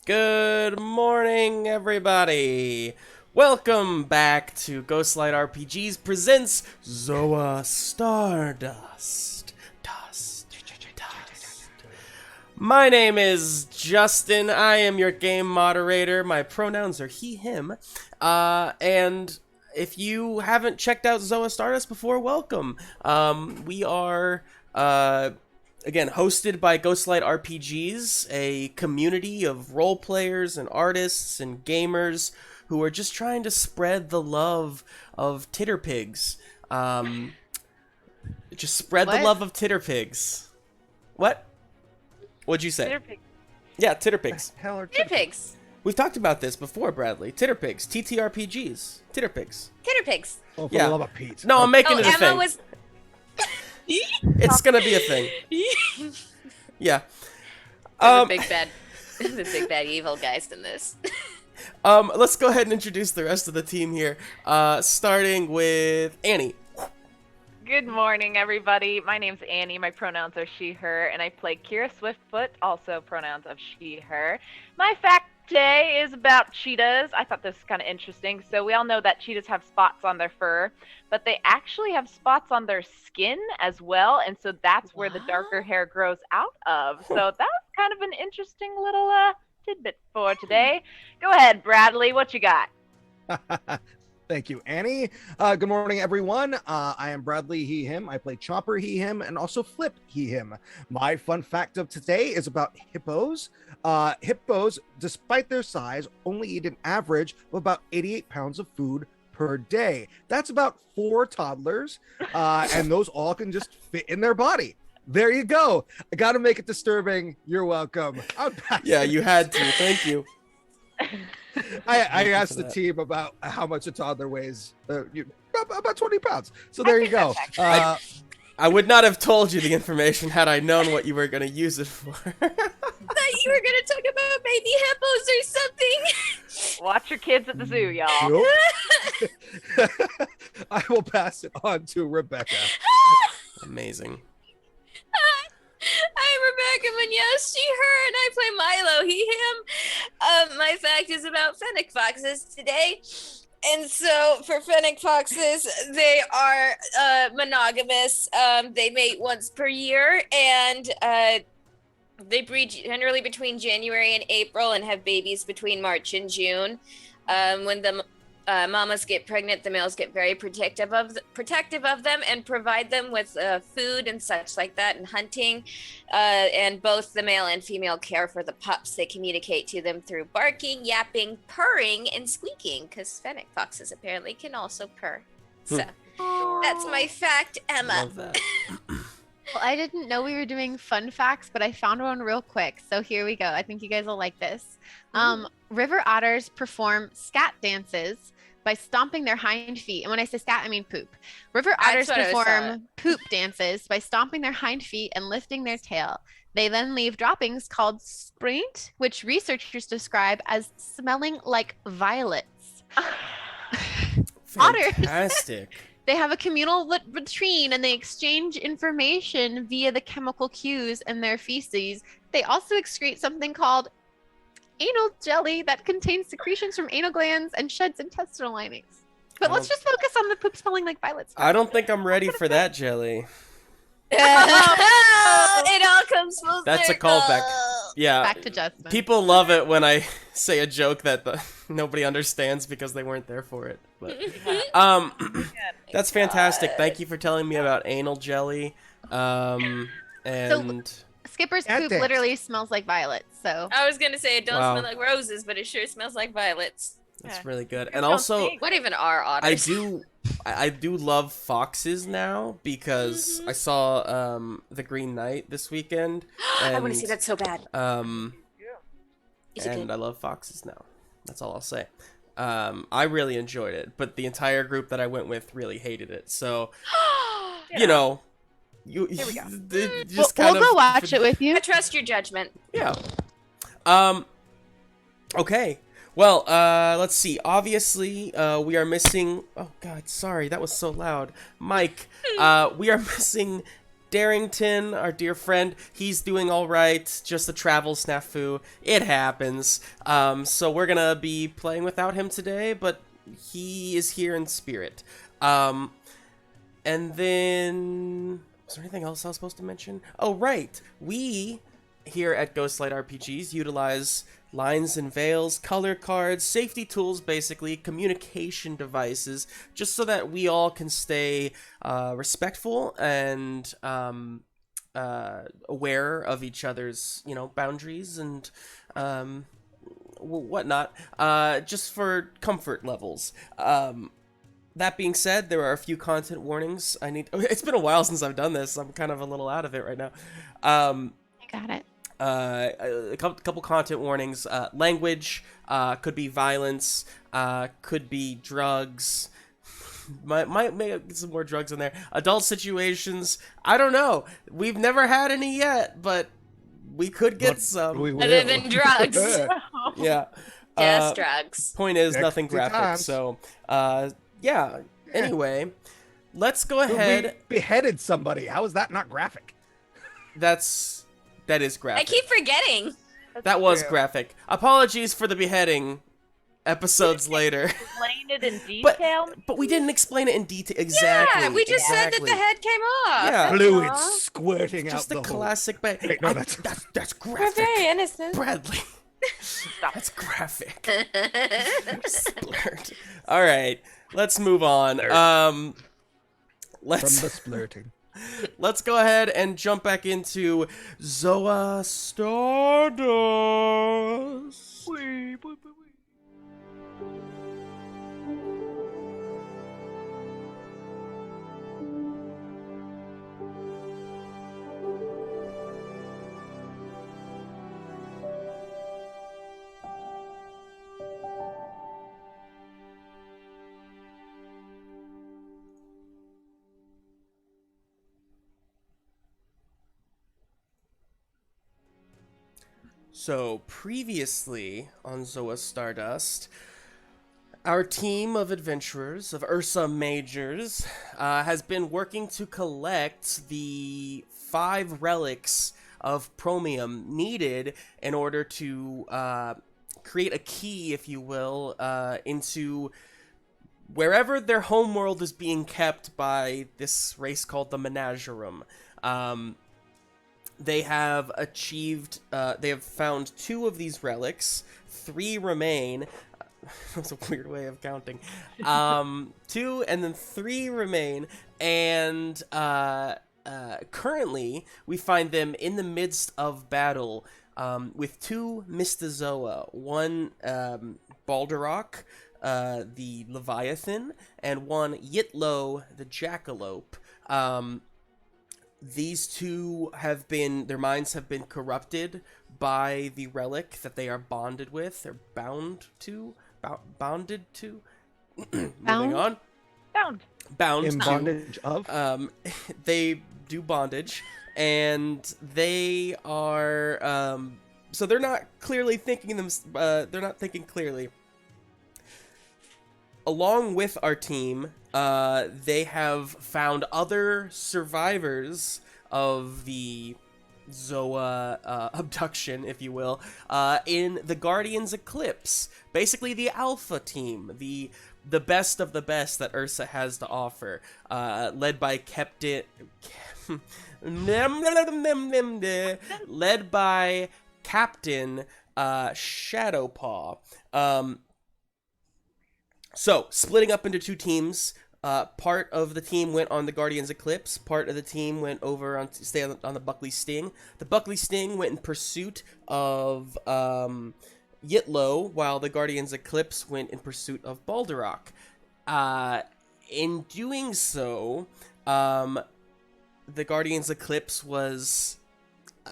Good morning, everybody. Welcome back to Ghostlight RPGs presents Zoa Stardust. Dust. My name is Justin. I am your game moderator. My pronouns are he, him. And if you haven't checked out Zoa Stardust before, welcome. We are again, hosted by Ghostlight RPGs, a community of role players and artists and gamers who are just trying to spread the love of titterpigs. Just spread the love of titterpigs. What? What'd you say? Titterpigs. Yeah, titterpigs. Hell are Titterpigs. We've talked about this before, Bradley. Titterpigs. TTRPGs. Titterpigs. Titterpigs. Oh, for Yeah. the love of Pete. No, I'm making it a Emma thing. was. It's gonna be a thing. Yeah. The big bad, the big bad evil guys in this. Let's go ahead and introduce the rest of the team here. Starting with Annie. Good morning, everybody. My name's Annie. My pronouns are she, her, and I play Kira Swiftfoot, also pronouns of she, her. My fact today is about cheetahs. I thought this was kind of interesting. So we all know that cheetahs have spots on their fur, but they actually have spots on their skin as well, and so that's where the darker hair grows out of. So that was kind of an interesting little tidbit for today. Go ahead, Bradley. What you got? Thank you, Annie. Good morning, everyone. I am Bradley, he, him. I play Chomper, he, him, and also Flip, he, him. My fun fact of today is about hippos. Hippos, despite their size, only eat an average of about 88 pounds of food per day. That's about 4 toddlers, and those all can just fit in their body. There you go. I got to make it disturbing. You're welcome. Yeah, you had to. Thank you. I asked the team about how much a toddler weighs. About 20 pounds. So there you go. I would not have told you the information had I known what you were going to use it for. Thought you were gonna talk about baby hippos or something. Watch your kids at the zoo, y'all. Nope. I will pass it on to Rebecca. Amazing. I'm Rebecca Muñoz, she, her, and I play Milo, he, him. My fact is about fennec foxes today. And so for fennec foxes, they are monogamous. They mate once per year, and they breed generally between January and April and have babies between March and June. When the mamas get pregnant, the males get very protective of them and provide them with food and such like that and hunting. And both the male and female care for the pups. They communicate to them through barking, yapping, purring, and squeaking, because fennec foxes apparently can also purr. So that's my fact, Emma. Love that. Well, I didn't know we were doing fun facts, but I found one real quick. So here we go. I think you guys will like this. River otters perform scat dances by stomping their hind feet. And when I say scat, I mean poop. River otters perform poop dances by stomping their hind feet and lifting their tail. They then leave droppings called spraint, which researchers describe as smelling like violets. Otters. Fantastic. They have a communal latrine and they exchange information via the chemical cues in their feces. They also excrete something called anal jelly that contains secretions from anal glands and sheds intestinal linings. But let's just focus on the poop smelling like violets. I don't think I'm ready for that jelly. It all comes full That's a circle. callback. Yeah. Back to Justin. People love it when I say a joke that nobody understands because they weren't there for it. But that's fantastic. Thank you for telling me about anal jelly. And Skipper's Cat poop dance. literally smells like violets. So I was gonna say it don't Wow. smell like roses, but it sure smells like violets. that's really good. And also, What even are otters? I do love foxes now because I saw The Green Knight this weekend. And, I want to see that so bad. Is it and good? I love foxes now. That's all I'll say. I really enjoyed it, but the entire group that I went with really hated it. So, you know, Here we go. just we'll go watch it with you. I trust your judgment. Yeah. Okay. Well, let's see. Obviously, we are missing... Oh, God, sorry. That was so loud. Mike, we are missing Darrington, our dear friend, he's doing all right. Just a travel snafu. It happens. So we're gonna be playing without him today, but he is here in spirit. And then, was there anything else I was supposed to mention? Oh, right. We here at Ghostlight RPGs utilize lines and veils, color cards, safety tools, basically, communication devices, just so that we all can stay respectful and aware of each other's, boundaries and whatnot, just for comfort levels. That being said, there are a few content warnings. It's been a while since I've done this. I'm kind of a little out of it right now. I got it. A couple content warnings. Language, could be violence, could be drugs. Might get some more drugs in there. Adult situations, I don't know. We've never had any yet, but we could get some. Other than drugs. Yeah. Just drugs. Point is, nothing Sexy graphic. times. So, yeah. Anyway, let's go ahead. We beheaded somebody. How is that not graphic? That is graphic. I keep forgetting. That was true. graphic. Apologies for the beheading. Episodes later. Explain it in detail. But we didn't explain it in detail. Exactly. Yeah, we just said that the head came off. Yeah. Fluid Aw. squirting Just out the the hole. classic. Wait, no, that's- that's We're graphic. very innocent. Bradley. Stop. That's graphic. Splurt. All right, let's move on. From Let's the splurting. let's go ahead and jump back into Zoa Stardust. So, previously on Zoa Stardust, our team of adventurers, of Ursa Majors, has been working to collect the 5 relics of Promium needed in order to create a key, if you will, into wherever their homeworld is being kept by this race called the Menagerum. They have achieved, they have found 2 of these relics, 3 remain. That's a weird way of counting. 2 and then 3 remain, and currently we find them in the midst of battle with 2 Mystazoa, one Balderok, the Leviathan, and one Yitlo, the Jackalope. These 2 have been, their minds have been corrupted by the relic that they are bonded with. They're bound to, bonded to. Moving on. Bound In to. bondage of? They do bondage, and they are, so they're not clearly thinking they're not thinking clearly. Along with our team, they have found other survivors of the Zoa abduction, if you will, in the Guardians Eclipse. Basically, the Alpha team, the best of the best that Ursa has to offer, led by Captain Shadowpaw. So, splitting up into 2 teams, part of the team went on the Guardians Eclipse, part of the team went over on to stay on the Buckley Sting. The Buckley Sting went in pursuit of Yitlo, while the Guardians Eclipse went in pursuit of Balderok. In doing so, the Guardians Eclipse was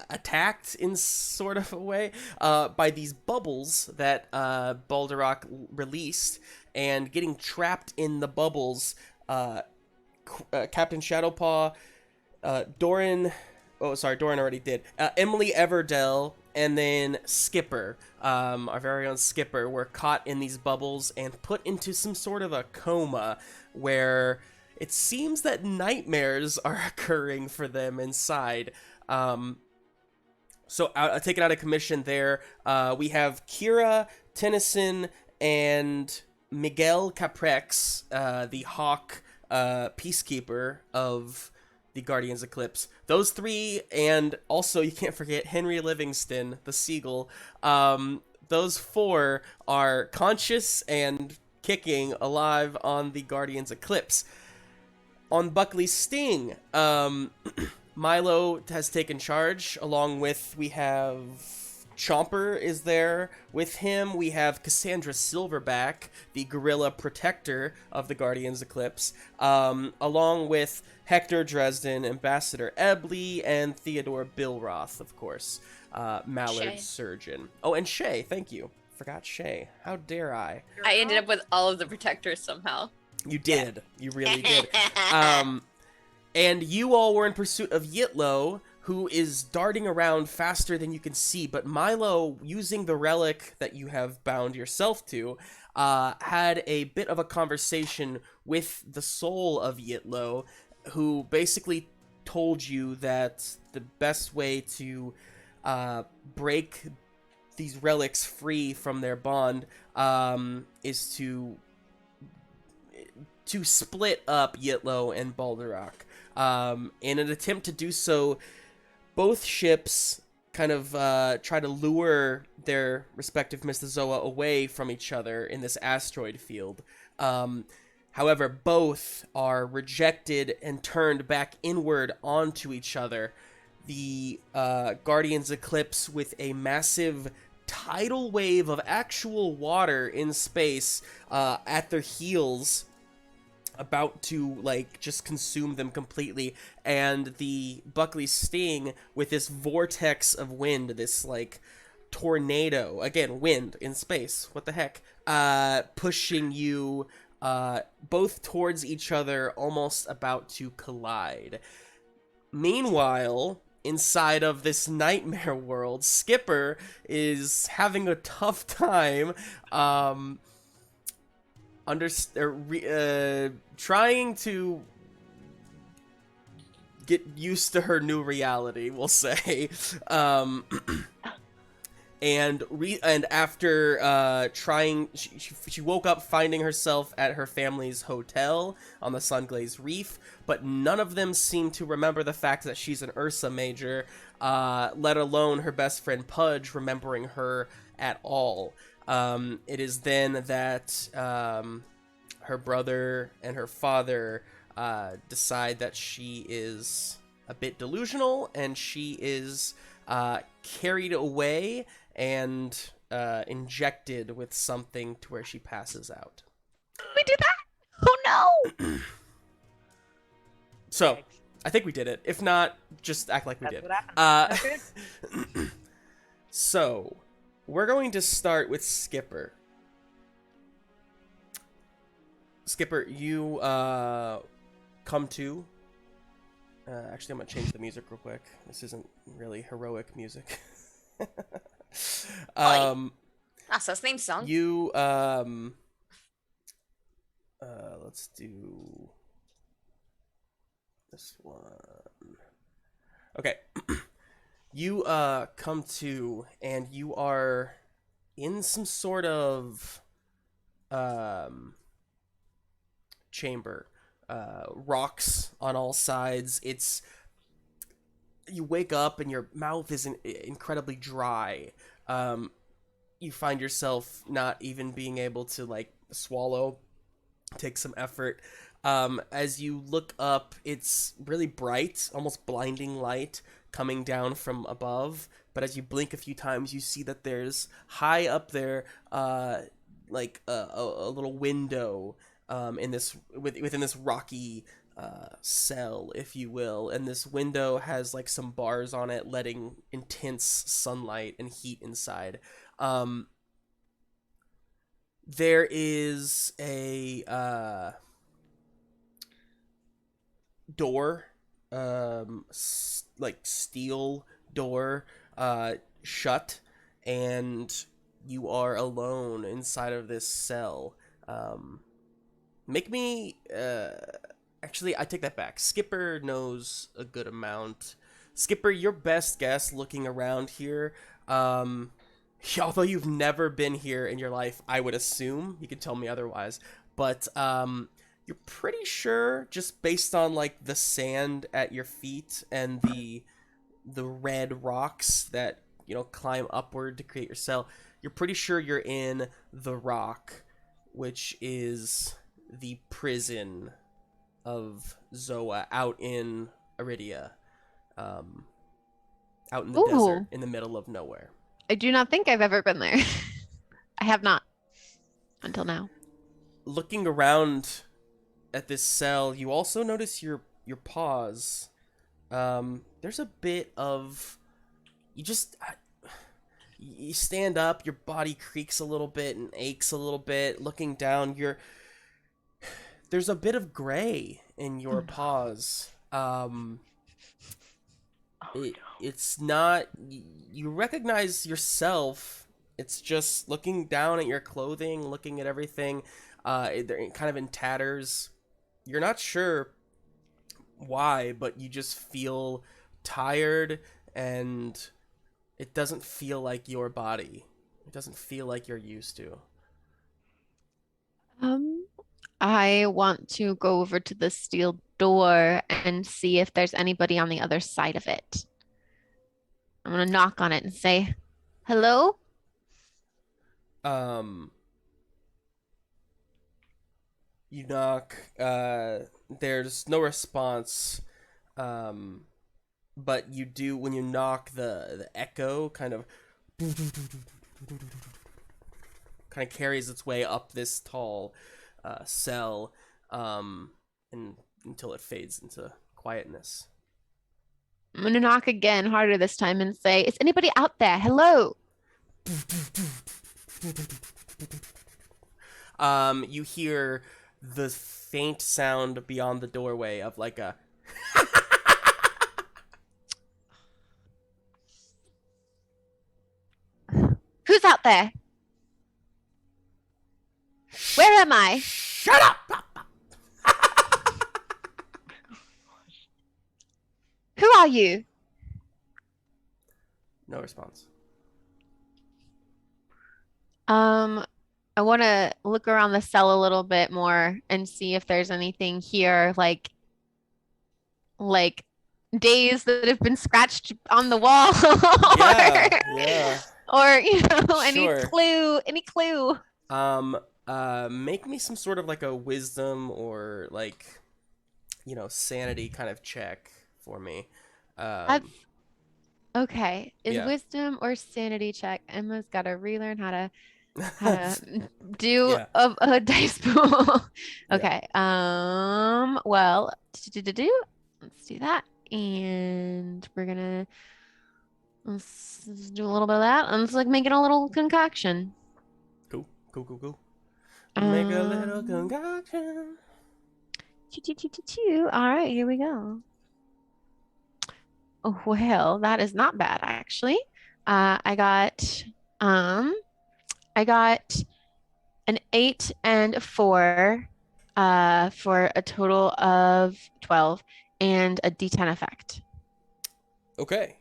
attacked in sort of a way by these bubbles that Balderok released, and getting trapped in the bubbles, Captain Shadowpaw, Doran already did, Emily Everdell, and then Skipper, our very own Skipper, were caught in these bubbles and put into some sort of a coma where it seems that nightmares are occurring for them inside. So taken out of commission there, we have Kira, Tennison, and Miguel Caprex, the Hawk peacekeeper of the Guardians Eclipse. Those three, and also you can't forget Henry Livingston, the Seagull. Those four are conscious and kicking alive on the Guardians Eclipse. On Buckley's Sting, Milo has taken charge, along with, we have Chomper is there with him. We have Cassandra Silverback, the gorilla protector of the Guardians Eclipse, along with Hector Dresden, Ambassador Ebley, and Theodore Bilroth, of course, Mallard's Shay. surgeon. Oh, and Shay, thank you. Forgot Shay. How dare I? I ended up with all of the protectors somehow. You did. You really did. And you all were in pursuit of Yitlo, who is darting around faster than you can see, but Milo, using the relic that you have bound yourself to, had a bit of a conversation with the soul of Yitlo, who basically told you that the best way to break these relics free from their bond is to split up Yitlo and Balderach. In an attempt to do so, both ships kind of try to lure their respective Mystazoa away from each other in this asteroid field. However, both are rejected and turned back inward onto each other. The Guardians Eclipse, with a massive tidal wave of actual water in space at their heels, about to, like, just consume them completely, and the Buckley Sting with this vortex of wind, this, like, tornado, again, wind in space, what the heck, pushing you both towards each other, almost about to collide. Meanwhile, inside of this nightmare world, Skipper is having a tough time, trying to get used to her new reality, we'll say. And after trying, she woke up finding herself at her family's hotel on the Sunglazed Reef, but none of them seem to remember the fact that she's an Ursa Major, let alone her best friend Pudge remembering her at all. It is then that her brother and her father decide that she is a bit delusional, and she is carried away and injected with something to where she passes out. We did that? Oh no! So, I think we did it. If not, just act like we That's did. what happened. Okay. So, we're going to start with Skipper. Skipper, you come to... actually, I'm going to change the music real quick. This isn't really heroic music. That's his theme song. You, let's do this one. Okay. You, come to, and you are in some sort of, chamber. Rocks on all sides. You wake up and your mouth is incredibly dry. You find yourself not even being able to, like, swallow. Take some effort. As you look up, it's really bright, almost blinding light coming down from above. But as you blink a few times, you see that there's high up there, like a little window within this rocky cell, if you will, and this window has like some bars on it, letting intense sunlight and heat inside. There is a door, like steel door, shut, and you are alone inside of this cell. Make me Actually, I take that back. Skipper knows a good amount. Skipper, your best guess looking around here, although you've never been here in your life, I would assume, you could tell me otherwise, but you're pretty sure, just based on like the sand at your feet and the red rocks that, you know, climb upward to create your cell, you're pretty sure you're in the rock, which is the prison of Zoa out in Iridia, out in the desert in the middle of nowhere. I do not think I've ever been there. I have not until now. Looking around at this cell, you also notice your paws. There's a bit of you stand up, your body creaks a little bit and aches a little bit. Looking down, there's a bit of gray in your paws. It's not, you recognize yourself. It's just looking down at your clothing, looking at everything. They're kind of in tatters. You're not sure why, but you just feel tired, and it doesn't feel like your body. It doesn't feel like you're used to. I want to go over to the steel door and see if there's anybody on the other side of it. I'm gonna knock on it and say, "Hello?" You knock, there's no response, but you do, when you knock, the echo kind of carries its way up this tall cell, and until it fades into quietness. I'm gonna knock again, harder this time, and say, "Is anybody out there? Hello?" You hear the faint sound beyond the doorway of like a Who's out there? Where am I? "Shut up!" Who are you? No response. I want to look around the cell a little bit more and see if there's anything here, like days that have been scratched on the wall, Yeah. or you know, any Sure. clue. Make me some sort of like a wisdom or like, you know, sanity kind of check for me. Okay, is Yeah. wisdom or sanity check? Emma's got to relearn how to do Yeah. a dice pool. Yeah. Okay. Well, let's do that, and let's do a little bit of that. And let's like making a little concoction. Cool. Make a little concoction. All right, here we go. Oh, well, that is not bad actually. I got an 8 and 4 for a total of 12 and a D10 effect. Okay,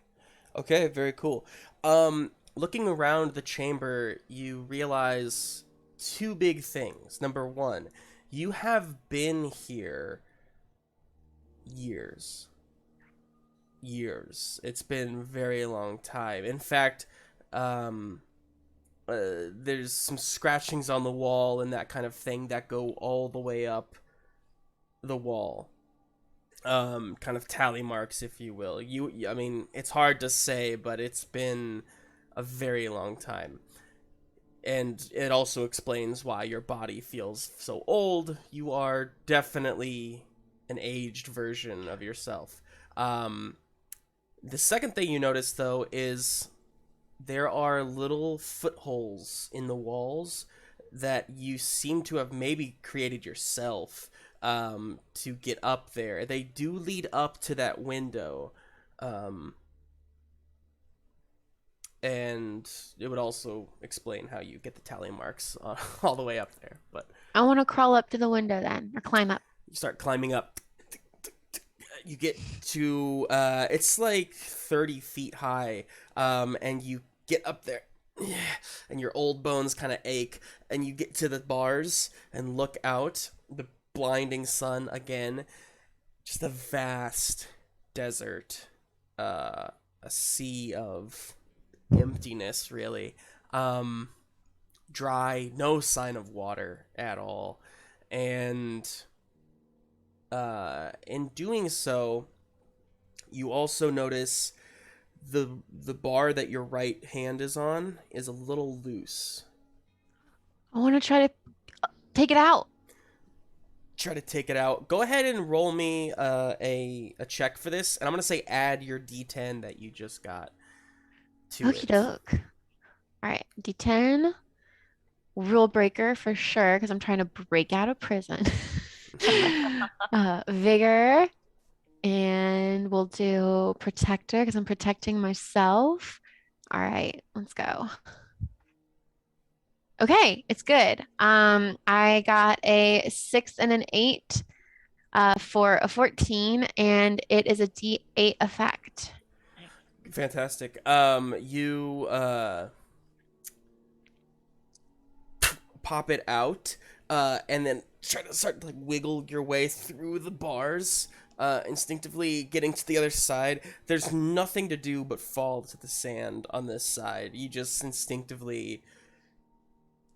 very cool. Looking around the chamber, you realize two big things. Number one, you have been here years. It's been a very long time. In fact, there's some scratchings on the wall and that kind of thing that go all the way up the wall. Kind of tally marks, if you will. I mean, it's hard to say, but it's been a very long time. And it also explains why your body feels so old. You are definitely an aged version of yourself. The second thing you notice, though, is there are little footholes in the walls that you seem to have maybe created yourself to get up there. They do lead up to that window. And it would also explain how you get the tally marks all the way up there. But I want to crawl up to the window then, or climb up. you start climbing up. you get to it's like 30 feet high, and you get up there, and your old bones kind of ache, and you get to the bars and look out, the blinding sun again, just a vast desert, a sea of emptiness, really. Dry, no sign of water at all, and in doing so, you also notice the bar that your right hand is on is a little loose. I want to try to take it out. Try to take it out. Go ahead and roll me a check for this, and I'm gonna say add your D10 that you just got to Okie it. doke. All right, D10. Rule breaker for sure, because I'm trying to break out of prison. Vigor. And we'll do protector because I'm protecting myself. All right, let's go. Okay, it's good. I got a 6 and an 8 for a 14, and it is a D8 effect. Fantastic. You pop it out, and then try to start to like wiggle your way through the bars. Instinctively getting to the other side. There's nothing to do but fall to the sand on this side. You just instinctively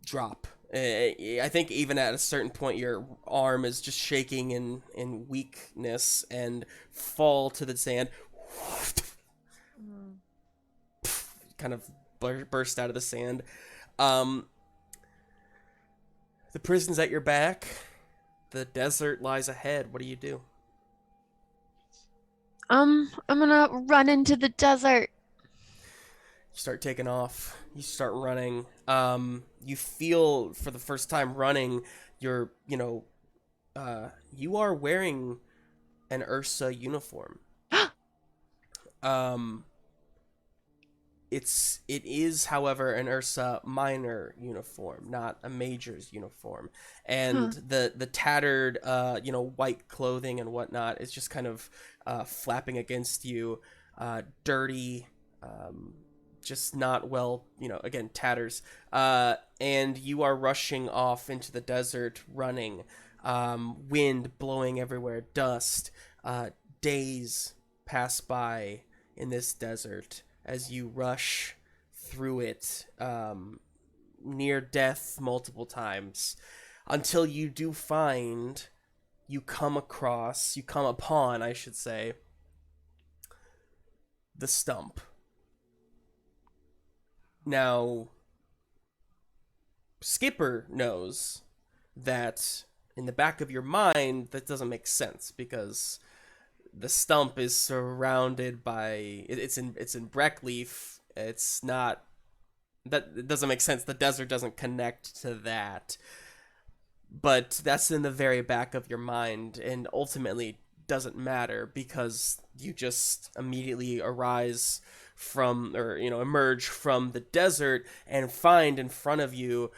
drop. I think even at a certain point, your arm is just shaking in weakness and fall to the sand. Kind of burst out of the sand. The prison's at your back. The desert lies ahead. What do you do? I'm gonna run into the desert. You start taking off. You start running. You feel for the first time running, you are wearing an Ursa uniform. It is, however, an Ursa minor uniform, not a major's uniform. And the tattered, white clothing and whatnot is just kind of flapping against you, dirty, just not well, again, tatters. And you are rushing off into the desert, running, wind blowing everywhere, dust. Days pass by in this desert as you rush through it, near death multiple times, until you do find, you come upon, I should say, the stump. Now, Skipper knows that in the back of your mind, that doesn't make sense, because the stump is surrounded by, it's in Breckleaf. It's not, that it doesn't make sense. The desert doesn't connect to that. But that's in the very back of your mind, and ultimately doesn't matter, because you just immediately emerge from the desert and find in front of you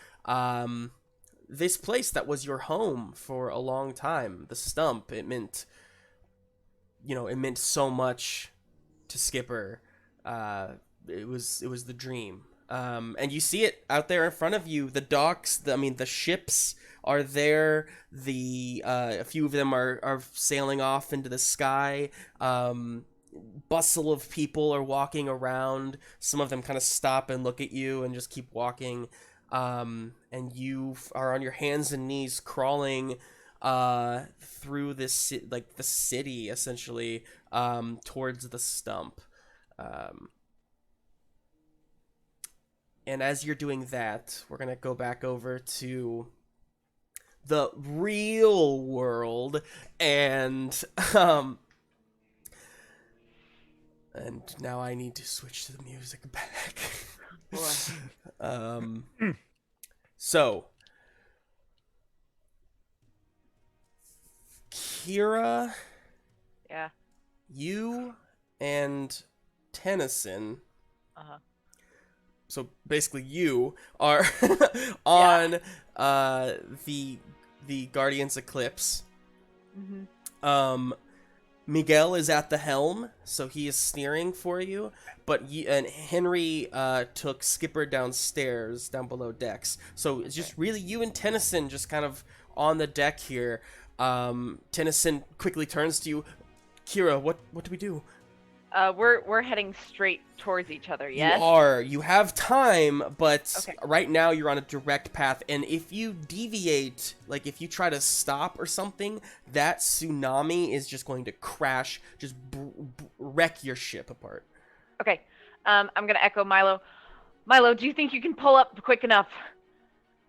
this place that was your home for a long time. The stump. It meant so much to Skipper. It was the dream. And you see it out there in front of you. The docks, the ships are there. A few of them are sailing off into the sky. Bustle of people are walking around. Some of them kind of stop and look at you and just keep walking. And you are on your hands and knees crawling through this the city, essentially, towards the stump. And as you're doing that, we're gonna go back over to the real world, and now I need to switch to the music back. So Kira, Yeah. you and Tennison, so basically you are on the Guardian's Eclipse. Mm-hmm. Miguel is at the helm, so he is steering for you. But and Henry took Skipper downstairs, down below decks. So it's just really you and Tennison just kind of on the deck here. Tennison quickly turns to you. Kira, what do we do? We're heading straight towards each other, yes? You are. You have time, but Okay. right now you're on a direct path. And if you deviate, like if you try to stop or something, that tsunami is just going to crash, just wreck your ship apart. Okay. I'm gonna echo Milo. Milo, do you think you can pull up quick enough?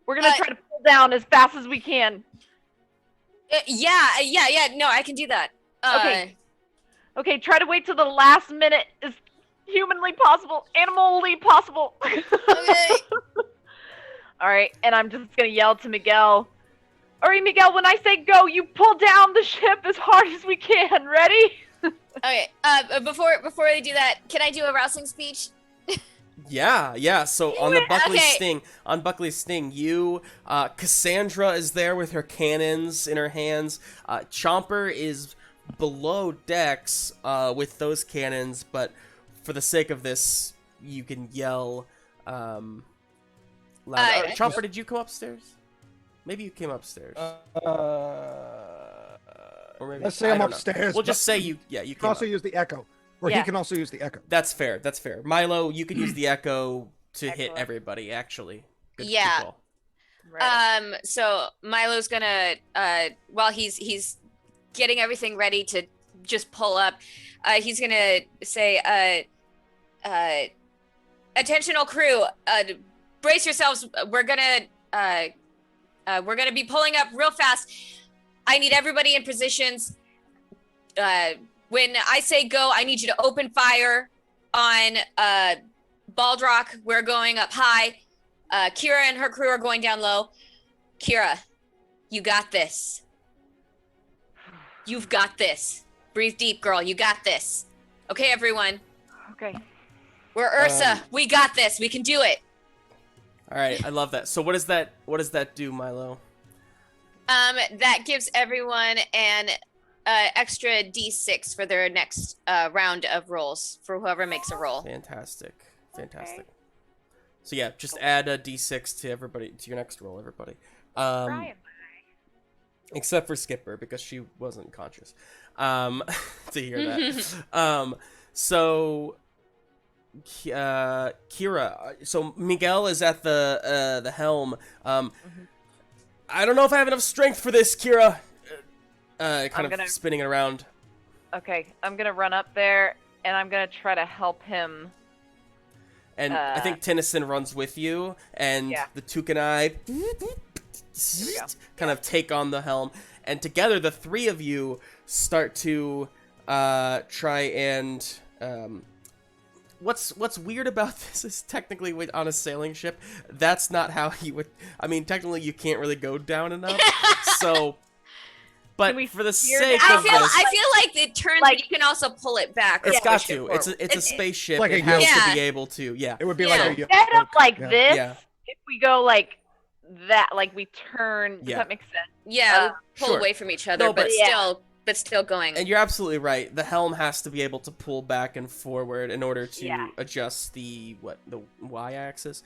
We're gonna try to pull down as fast as we can. Yeah. No, I can do that. Okay. Okay, try to wait till the last minute as humanly possible, animally possible. Okay. All right, and I'm just gonna yell to Miguel. All right, Miguel, when I say go, you pull down the ship as hard as we can. Ready? Okay. Before I do that, can I do a rousing speech? Yeah. So on the Buckley Okay. sting, you, Cassandra is there with her cannons in her hands. Chomper is below decks with those cannons, but for the sake of this, you can yell loud. Chomper, did you go upstairs? Maybe you came upstairs. Or maybe, Let's say I'm upstairs. We'll just say you You came can also up. use the echo, or Yeah. he can also use the echo. That's fair. Milo, you can use the echo to hit Excellent. everybody, actually. Good Yeah. call. Right. So Milo's gonna while he's getting everything ready to just pull up, he's gonna say, attention all crew, brace yourselves, we're gonna be pulling up real fast. I need everybody in positions. When I say go, I need you to open fire on Baldrock. We're going up high. Kira and her crew are going down low. Kira, you got this. You've got this. Breathe deep, girl. You got this. Okay, everyone. Okay. We're Ursa. We got this. We can do it. All right, I love that. So what does that do, Milo? That gives everyone an extra D6 for their next round of rolls for whoever makes a roll. Fantastic. So yeah, just add a D6 to everybody, to your next roll, everybody. Brian. Except for Skipper, because she wasn't conscious to hear that. So Kira, so Miguel is at the helm. I don't know if I have enough strength for this, Kira. Spinning it around. Okay, I'm gonna run up there and I'm gonna try to help him. And I think Tennison runs with you, and Yeah. the Took and I kind of take on the helm, and together the three of you start to try and what's weird about this is technically on a sailing ship, that's not how he would. I mean, technically you can't really go down enough, so. But Can we for the steer sake down? of this, I feel like it turns, Like- but you can also pull it back. or it's got push it to. forward. It's a spaceship. Like It a has yoke. to be able to. Yeah. It would be Yeah. like a yoke. Instead of like Yeah. this, Yeah. if we go like that, like we turn. Does Yeah. that make sense? Yeah, we pull Sure. away from each other, No, but but- still going. And you're absolutely right. The helm has to be able to pull back and forward in order to Yeah. adjust the y-axis.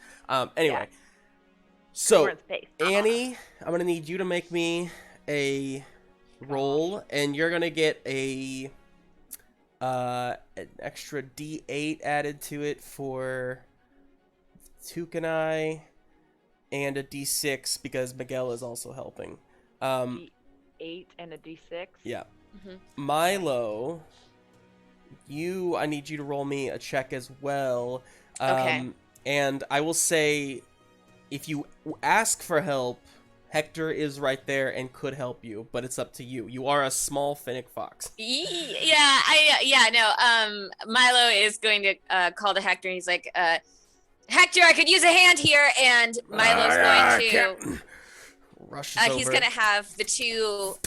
Anyway, so We're in space. Annie, I'm gonna need you to make me a roll, and you're gonna get an extra D8 added to it for Took and I, and a D6 because Miguel is also helping. D8 and a D6. Yeah. Mhm. Milo, I need you to roll me a check as well. Okay. And I will say, if you ask for help, Hector is right there and could help you, but it's up to you. You are a small Fennec Fox. Milo is going to call to Hector, and he's like, Hector, I could use a hand here, and Milo's going to. Rushes He's over. gonna have the two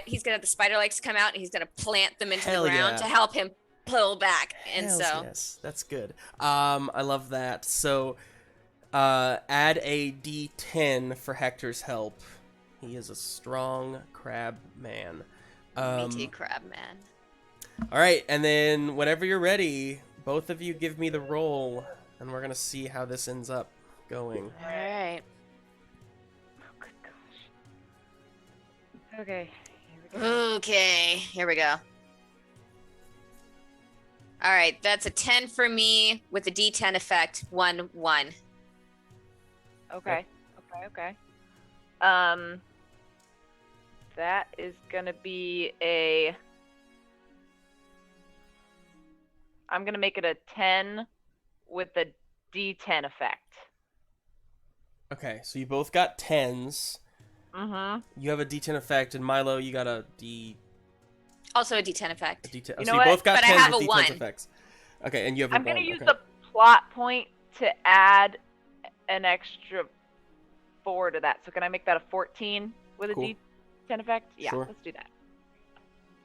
he's gonna have the spider legs come out, and he's gonna plant them into Hell the ground yeah. to help him pull back. And Hells so yes, that's good. I love that. So, add a D10 for Hector's help. He is a strong crab man. Meaty crab man. All right, and then whenever you're ready, both of you give me the roll, and we're gonna see how this ends up going. All right. Oh, good gosh. Okay. Here we go. Okay, here we go. All right, that's a 10 for me with a D10 effect. 1, 1. Okay. That is gonna be a. I'm gonna make it a 10 with a D10 effect. Okay, so you both got 10s. Mm-hmm. You have a D10 effect, and Milo, you got a D. Also a D10 effect. A D10. You Oh, know so you what? both got But I 10s have with a D10 1. effects. Okay, and you have a I'm gonna 1. use Okay. the plot point to add an extra 4 to that. So can I make that a 14 with a Cool. D10 effect? Yeah, Sure. let's do that.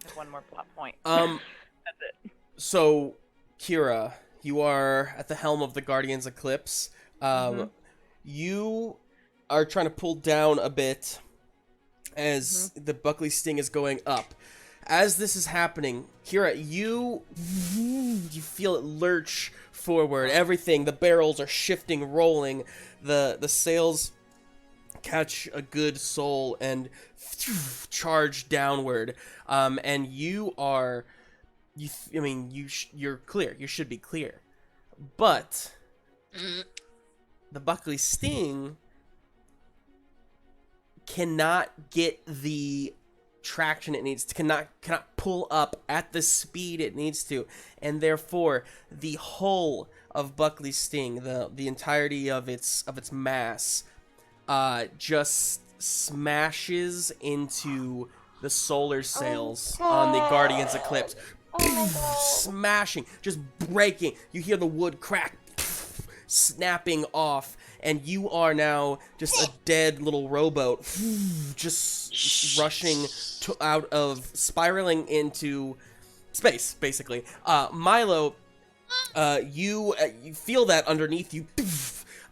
Just one more plot point. Um, That's it. so, Kira, you are at the helm of the Guardian's Eclipse. Mhm. You are trying to pull down a bit as the Buckley Sting is going up. As this is happening, Kira, you feel it lurch forward. Everything, the barrels are shifting, rolling. The sails catch a good soul and charge downward. And you are, you're clear. You should be clear. But Mm. the Buckley Sting cannot get the traction it needs to, cannot pull up at the speed it needs to, and therefore the hull of Buckley Sting, the entirety of its mass, just smashes into the solar sails on the Guardian's Eclipse. Smashing, just breaking. You hear the wood crack, snapping off, and you are now just a dead little rowboat, just rushing spiraling into space, basically. Milo, you feel that underneath you.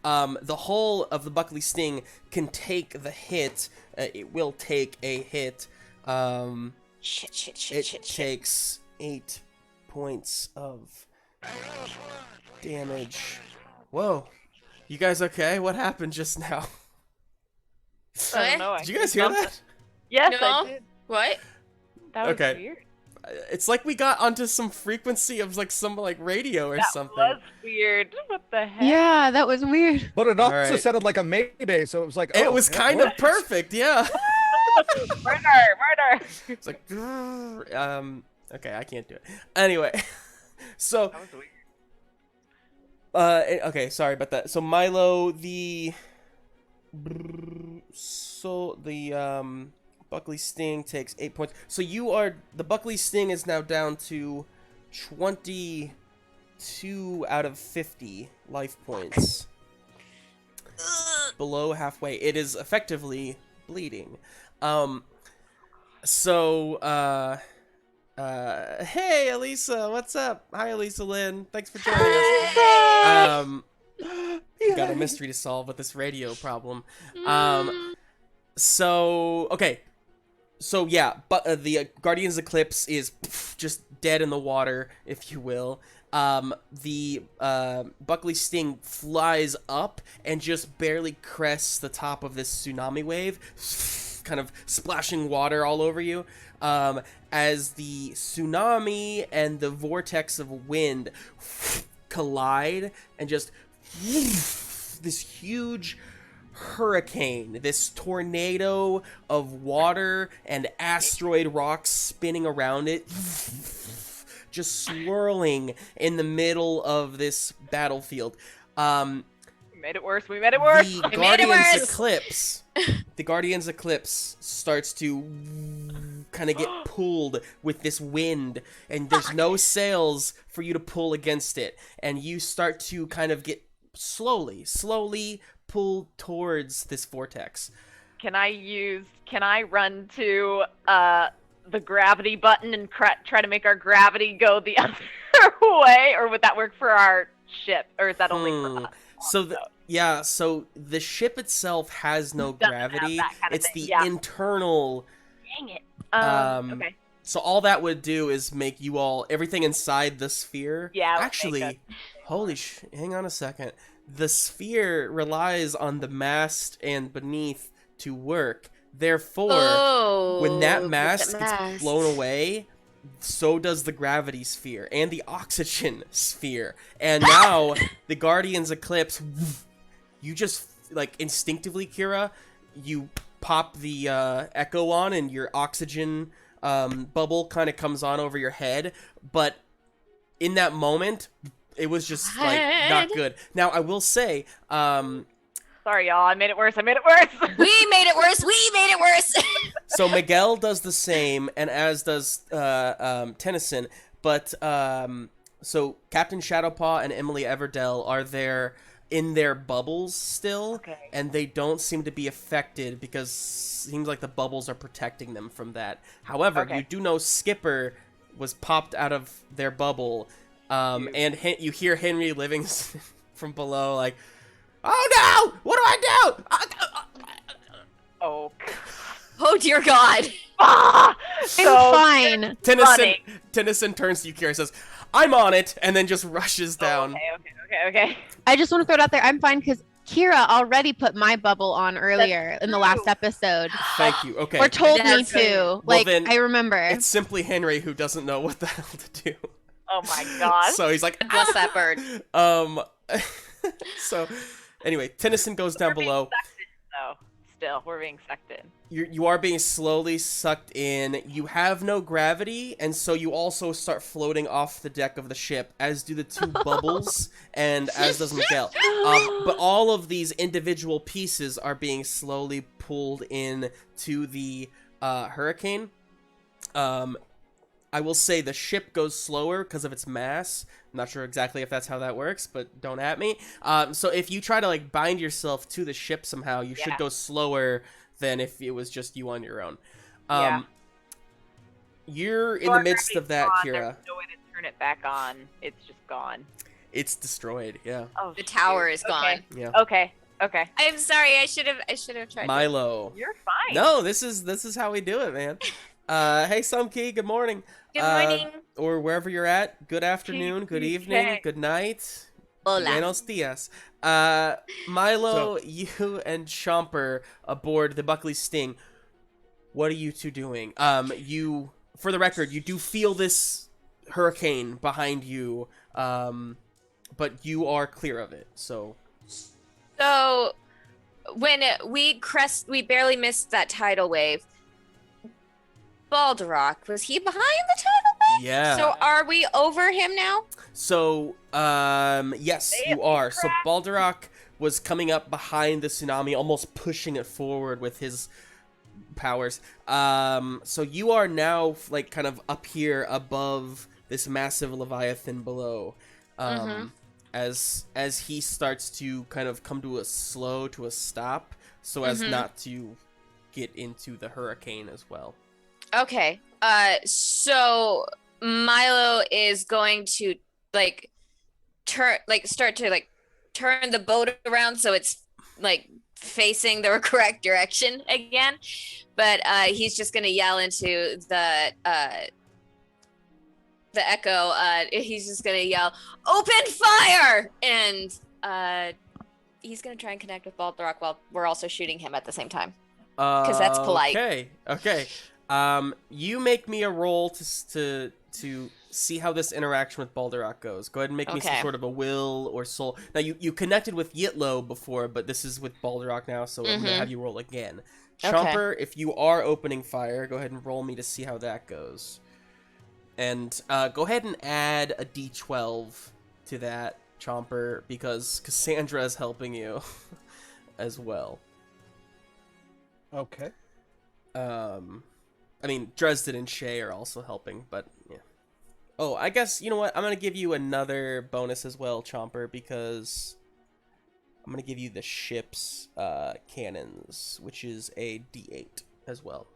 The hull of the Buckley Sting can take the hit. It will take a hit. It takes 8 points of damage. Whoa. You guys okay? What happened just now? I don't know. I Did you guys did hear something. that? Yes, No. I did. What? That was Okay. weird. It's like we got onto some frequency of like some like radio or That something. was weird. What the heck? Yeah, that was weird. But it also Alright. sounded like a mayday, so it was like, It oh, was it kind of worked. perfect, yeah. Murder! It's like okay, I can't do it. Anyway, so That was weird. okay, sorry about that. So Milo, the Buckley Sting takes 8 points. So the Buckley Sting is now down to 22 out of 50 life points. Below halfway. It is effectively bleeding. Hey Elisa, what's up? Hi Elisa Lynn. Thanks for joining us. Got a mystery to solve with this radio problem. Okay. So yeah, but the Guardian's Eclipse is just dead in the water, if you will. The Buckley Sting flies up and just barely crests the top of this tsunami wave, kind of splashing water all over you. As the tsunami and the vortex of wind collide and just this huge hurricane, this tornado of water and asteroid rocks spinning around it, just swirling in the middle of this battlefield. We made it worse. We made it worse. The We made it Guardian's worse. Eclipse. The Guardian's Eclipse starts to kind of get pulled with this wind, and there's no sails for you to pull against it, and you start to kind of get slowly pulled towards this vortex. Can I run to the gravity button and try to make our gravity go the other way, or would that work for our ship, or is that only for us? So the ship itself has no Doesn't have gravity. that kind of It's thing, the yeah. internal Dang it. Um, Okay. So all that would do is make you all, everything inside the sphere. Yeah. Actually, hang on a second. The sphere relies on the mast and beneath to work. Therefore, when that mast gets blown away, so does the gravity sphere and the oxygen sphere. And now the Guardian's Eclipse, you just, like, instinctively, Kira, you pop the echo on and your oxygen bubble kind of comes on over your head. But in that moment, it was just, like, not good. Now, I will say, sorry, y'all. I made it worse. We made it worse. So Miguel does the same, and as does Tennison. But so Captain Shadowpaw and Emily Everdell are there in their bubbles still, and they don't seem to be affected because it seems like the bubbles are protecting them from that. However, you do know Skipper was popped out of their bubble, and you hear Henry Livingston from below, like, "Oh no! What do I do?" Oh. Oh dear God. Ah, I'm fine. Tennison turns to you, Kira, and says, "I'm on it," and then just rushes down. Okay. I just want to throw it out there. I'm fine because Kira already put my bubble on earlier in the last episode. Thank you. Okay. Or told me That's to. Well, Like, then, I remember. It's simply Henry who doesn't know what the hell to do. Oh my God. So he's like, Bless that bird. So, anyway, Tennison goes down below. Still, we're being sucked in. You are being slowly sucked in. You have no gravity, and so you also start floating off the deck of the ship, as do the two bubbles, and as does Miguel. But all of these individual pieces are being slowly pulled in to the hurricane. I will say the ship goes slower because of its mass. I'm not sure exactly if that's how that works, but don't at me. So if you try to, like, bind yourself to the ship somehow, you should go slower than if it was just you on your own. You're in the midst of that, Kira. There's no way to turn it back on. It's just gone. It's destroyed. Yeah. Oh, The tower is gone. Yeah. Okay. I'm sorry. I should have tried. Milo. You're fine. No, this is how we do it, man. Hey, Sumkey. Good morning. Good morning. Or wherever you're at. Good afternoon. Good evening. Good night. Hola. Buenos dias. Milo, you and Chomper aboard the Buckley Sting. What are you two doing? You, for the record, you do feel this hurricane behind you, but you are clear of it. So when we barely missed that tidal wave. Balderock, was he behind the tidal wave? Yeah. So are we over him now? So, yes, you are. So Balderock was coming up behind the tsunami, almost pushing it forward with his powers. So you are now, like, kind of up here above this massive Leviathan below. As he starts to kind of come to a stop, so as not to get into the hurricane as well. Okay. So Milo is going to start to turn the boat around so it's like facing the correct direction again. But he's just gonna yell into the echo. He's just gonna yell, "Open fire!" And he's gonna try and connect with Balderock while we're also shooting him at the same time. Because that's polite. Okay. You make me a roll to see how this interaction with Balderock goes. Go ahead and make me some sort of a will or soul. Now, you connected with Yitlo before, but this is with Balderock now, so I'm going to have you roll again. Chomper, if you are opening fire, go ahead and roll me to see how that goes. And go ahead and add a d12 to that, Chomper, because Cassandra is helping you as well. Okay. I mean, Dresden and Shay are also helping, but yeah. Oh, I guess, you know what? I'm going to give you another bonus as well, Chomper, because I'm going to give you the ship's cannons, which is a D8 as well.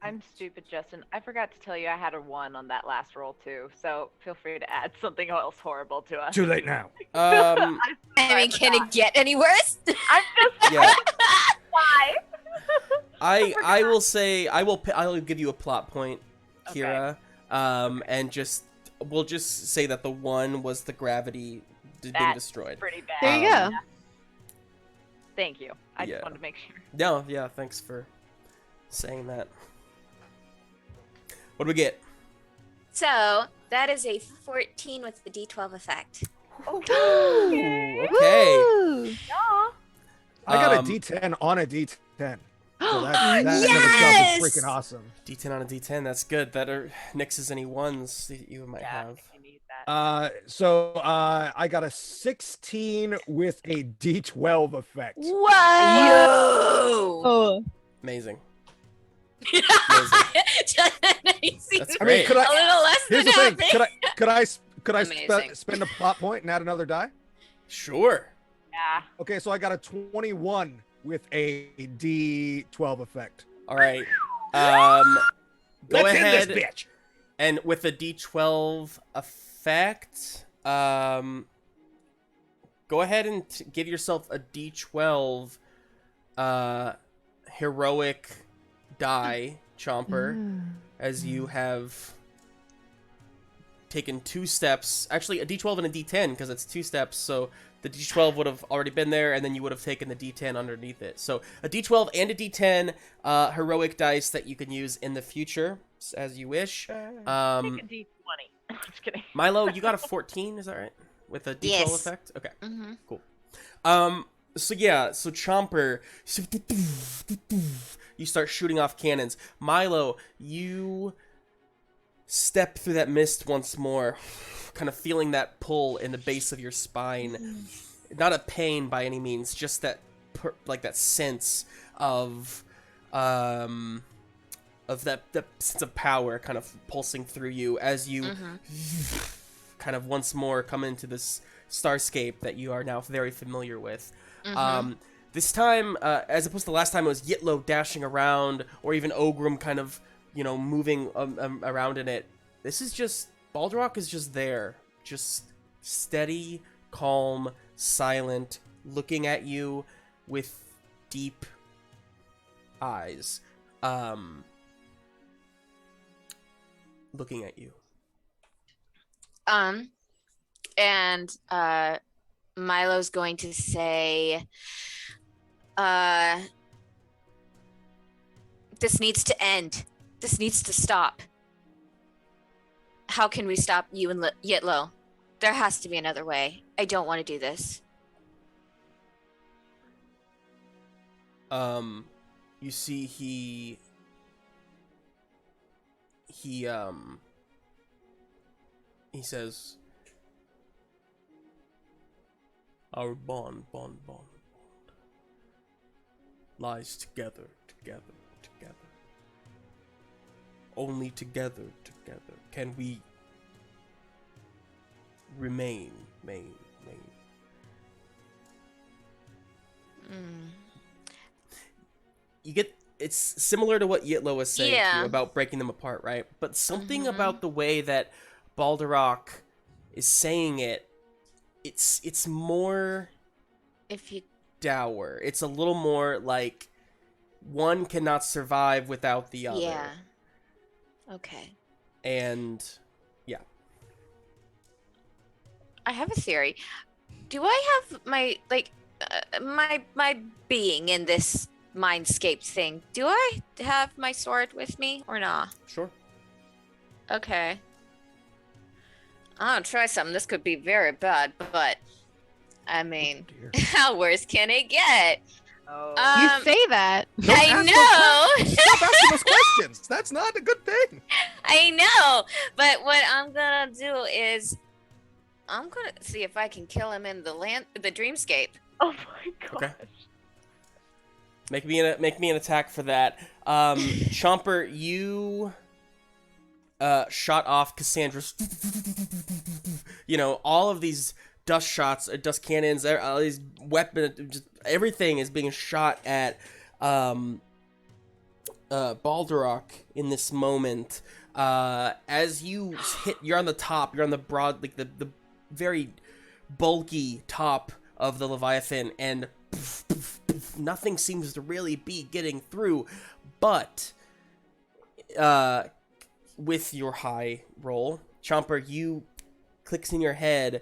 I'm stupid, Justin. I forgot to tell you I had a 1 on that last roll, too, so feel free to add something else horrible to us. Too late now. I mean, can it get any worse? I'm just Yeah. Why? I will say I'll give you a plot point Kira, and we'll just say that the one was the gravity being destroyed. Pretty bad. There you go. Thank you. I Yeah. just wanted to make sure. No, yeah, thanks for saying that. What do we get? So that is a 14 with the D12 effect. Okay. Woo! Yeah. I got a Um, D10 on a D10. So that in Yes! of itself is freaking awesome. D10 on a D10, that's good. That nixes any ones that you might Yeah, I have. think you need that. I got a 16 with a D12 effect. Whoa! Oh. Amazing. That's I mean, could I- a little less Here's than the thing. happy. Could I Amazing. spend a plot point and add another die? Sure. Yeah. Okay, so I got a 21 with a D12 effect. All right. Go Let's ahead end this bitch. and with a D12 effect, go ahead and give yourself a D12 heroic die, Chomper, as you have taken 2 steps. Actually, a D12 and a D10 because it's 2 steps. So the D12 would have already been there, and then you would have taken the D10 underneath it. So a D12 and a D10 heroic dice that you can use in the future as you wish. Take a D20. Just kidding. Milo, you got a 14, is that right? With a D12 Yes. effect? Okay, Mm-hmm. cool. So Chomper, you start shooting off cannons. Milo, you step through that mist once more, kind of feeling that pull in the base of your spine. Not a pain by any means, just that that sense of that sense of power kind of pulsing through you as you kind of once more come into this starscape that you are now very familiar with. This time, as opposed to last time, it was Yitlo dashing around, or even Ogrim kind of, moving around in it. This is just, Baldrack is just there, just steady, calm, silent, looking at you with deep eyes, looking at you. And Milo's going to say, this needs to end. This needs to stop. How can we stop you and Yitlo? There has to be another way. I don't want to do this. You see he says, our bond lies together. Only together can we remain. You get, it's similar to what Yitlo was saying to you about breaking them apart, right? But something about the way that Baldrack is saying it, it's more dour. It's a little more like one cannot survive without the other. Yeah. Okay. And yeah. I have a theory. Do I have my my being in this mindscape thing? Do I have my sword with me or not? Sure. Okay. I'll try something. This could be very bad, but I mean, how worse can it get? Oh. You say that. I know. Stop asking those questions. That's not a good thing. I know. But what I'm gonna do is I'm gonna see if I can kill him in the dreamscape. Oh my gosh. Okay. Make me an attack for that. Chomper, you shot off Cassandra's. All of these dust shots, dust cannons, all these weapons, just everything is being shot at Baldrack in this moment. As you hit, you're on the top, you're on the broad, like the very bulky top of the Leviathan, and nothing seems to really be getting through. But with your high roll. Chomper, you clicks in your head,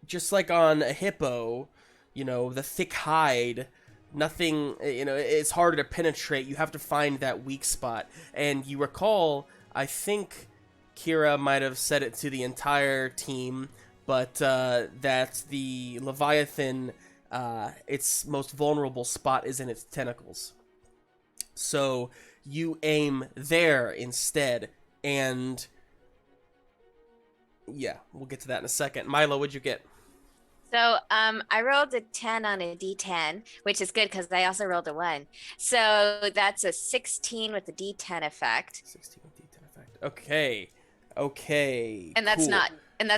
just like on a hippo, you know, the thick hide, nothing, you know, it's harder to penetrate. You have to find that weak spot. And you recall, I think Kira might have said it to the entire team, but that the Leviathan, its most vulnerable spot is in its tentacles. So you aim there instead, and yeah, we'll get to that in a second. Milo, what'd you get? So I rolled a 10 on a d10, which is good because I also rolled a 1. So that's a 16 with the d10 effect. 16 with D10 effect. Okay. And that's cool.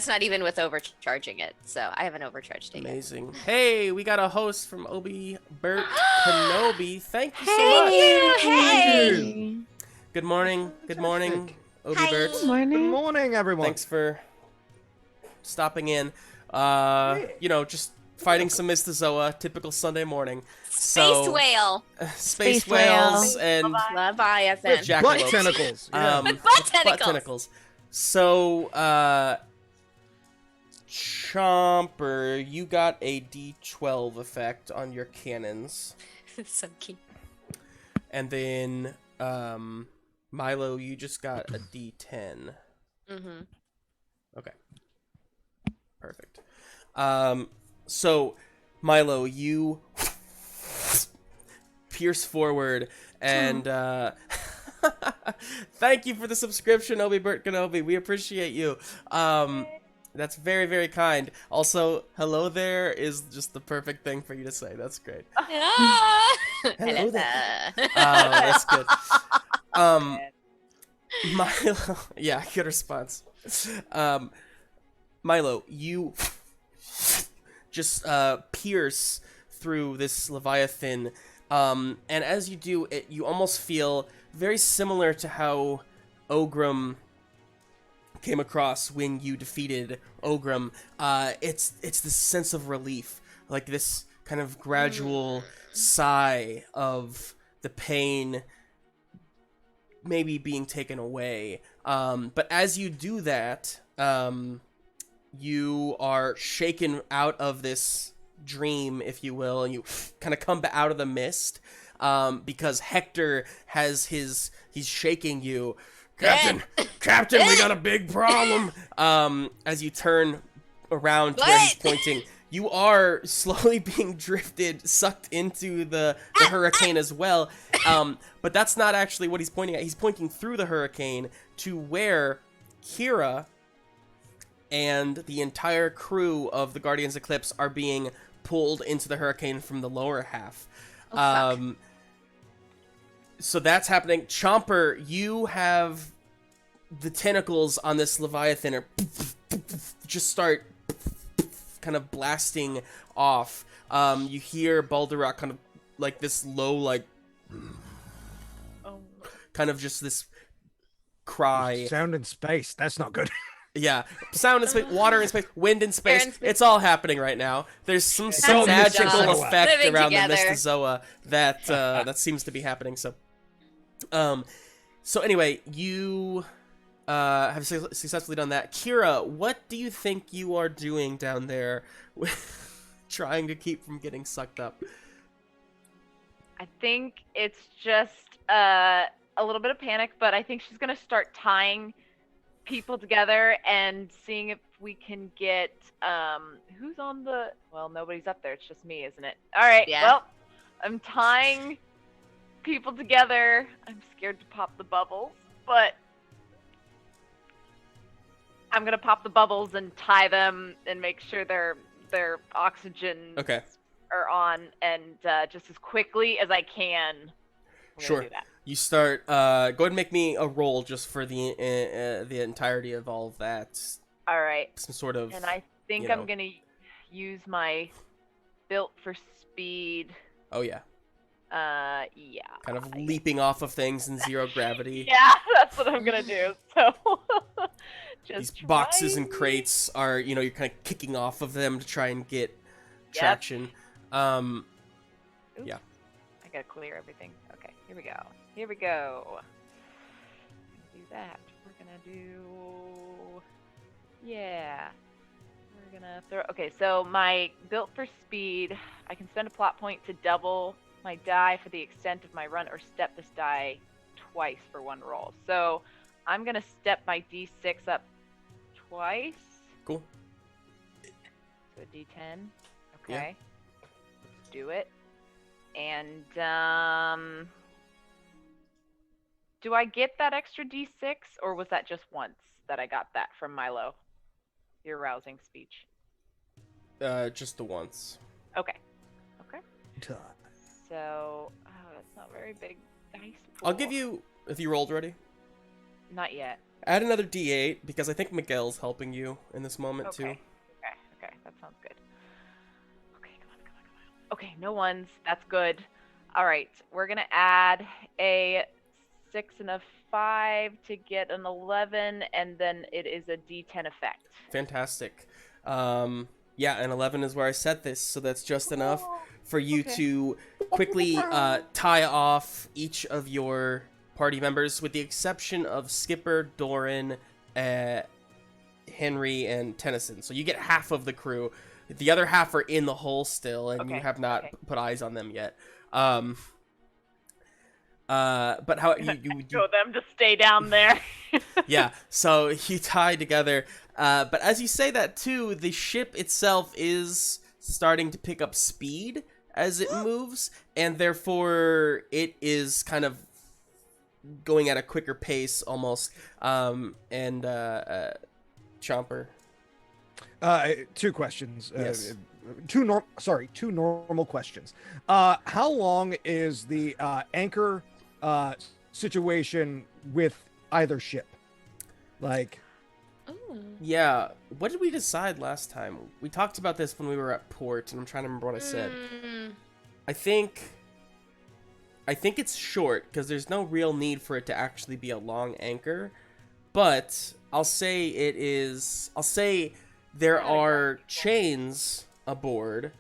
not even with overcharging it. So I haven't overcharged it yet. Amazing. Hey, we got a host from Obi Bert Kenobi. Thank you so much. Hey! Good morning. Good morning, Obi Bert. Good morning. Good morning, everyone. Thanks for stopping in. You know, just fighting some Mystazoa, typical Sunday morning. Space whale. Space Space whales whale. and Leviathan. jackalopes. Butt tentacles. Yeah. Butt tentacles. So, Chomper, you got a D12 effect on your cannons. So cute. And then, Milo, you just got a D10. Mm-hmm. Okay. Perfect. So, Milo, you pierce forward and, thank you for the subscription, Obi Bert Kenobi. We appreciate you. That's very, very kind. Also, hello there is just the perfect thing for you to say. That's great. Hello there. That's good. Milo, yeah, good response. Milo, you just pierce through this Leviathan, and as you do, you almost feel very similar to how Ogrim came across when you defeated Ogrim. It's this sense of relief, like this kind of gradual sigh of the pain maybe being taken away. But as you do that, you are shaken out of this dream, if you will, and you kind of come out of the mist, because Hector has he's shaking you. Captain, we got a big problem. As you turn around to where he's pointing, you are slowly being sucked into the hurricane as well. But that's not actually what he's pointing at. He's pointing through the hurricane to where Kira and the entire crew of the Guardians Eclipse are being pulled into the hurricane from the lower half. So that's happening. Chomper, you have the tentacles on this Leviathan are just start kind of blasting off. You hear Balderrock kind of like this low, like, kind of just this cry. Sound in space. That's not good. Yeah, sound in space, water in space, wind in space. It's all happening right now. There's some So magical Mystazoa. effect Living around together. the Mystazoa that that seems to be happening. So, so anyway, you have successfully done that. Kira, what do you think you are doing down there, trying to keep from getting sucked up? I think it's just a little bit of panic, but I think she's gonna start tying people together and seeing if we can get who's on the nobody's up there, it's just me, isn't it? All right, Yeah. well, I'm tying people together. I'm scared to pop the bubbles, but I'm gonna pop the bubbles and tie them and make sure their oxygen Okay. are on, and just as quickly as I can. I'm gonna Sure. do that. You start. Go ahead and make me a roll just for the entirety of all of that. All right. Some sort of. And I think you know. I'm gonna use my built for speed. Oh yeah. Yeah. Kind of leaping off of things in zero gravity. Yeah, that's what I'm gonna do. So These just boxes and trying- crates are, you know, you're kind of kicking off of them to try and get Yep. traction. Oops. yeah. I gotta clear everything. Okay, here we go. Here we go. do that. We're gonna do... Yeah. We're gonna throw... Okay, so my built for speed, I can spend a plot point to double my die for the extent of my run or step this die twice for one roll. So I'm gonna step my d6 up twice. Cool. So a d10. Okay. Let's do it. And do I get that extra d6, or was that just once that I got that from Milo? Your rousing speech. Just the once. Okay. Okay. So, that's not very big dice pool. I'll give you, if you rolled already. Not yet. Add another d8, because I think Miguel's helping you in this moment, Okay. too. Okay, that sounds good. Okay, come on. Okay, no ones. That's good. All right, we're going to add a 6 and a 5 to get an 11, and then it is a d10 effect. Fantastic. Yeah, and 11 is where I set this, so that's just enough for you to quickly tie off each of your party members, with the exception of Skipper, Doran, Henry, and Tennison. So you get half of the crew. The other half are in the hole still, and you have not put eyes on them yet. But how you Show them to stay down there. yeah, so you tie together. But as you say that too, the ship itself is starting to pick up speed as it moves, and therefore it is kind of going at a quicker pace almost. Chomper. Two questions. Yes. Two normal questions. How long is the anchor situation with either ship? Like, yeah, what did we decide last time? We talked about this when we were at port, and I'm trying to remember what I said. I think it's short, because there's no real need for it to actually be a long anchor. But I'll say there are chains aboard.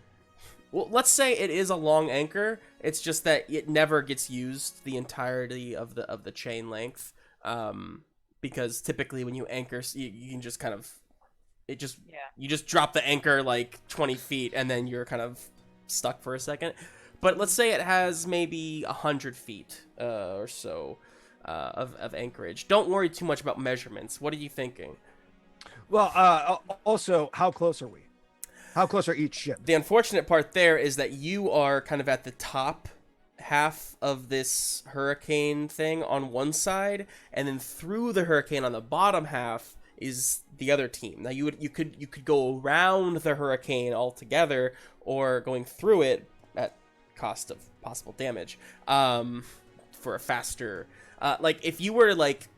Well, let's say it is a long anchor. It's just that it never gets used the entirety of the chain length. Because typically when you anchor, you can just kind of, you just drop the anchor like 20 feet and then you're kind of stuck for a second. But let's say it has maybe 100 feet or so of anchorage. Don't worry too much about measurements. What are you thinking? well, also, how close are we? How close are each ship? The unfortunate part there is that you are kind of at the top half of this hurricane thing on one side, and then through the hurricane on the bottom half is the other team. Now you could go around the hurricane altogether, or going through it at cost of possible damage for a faster like if you were to like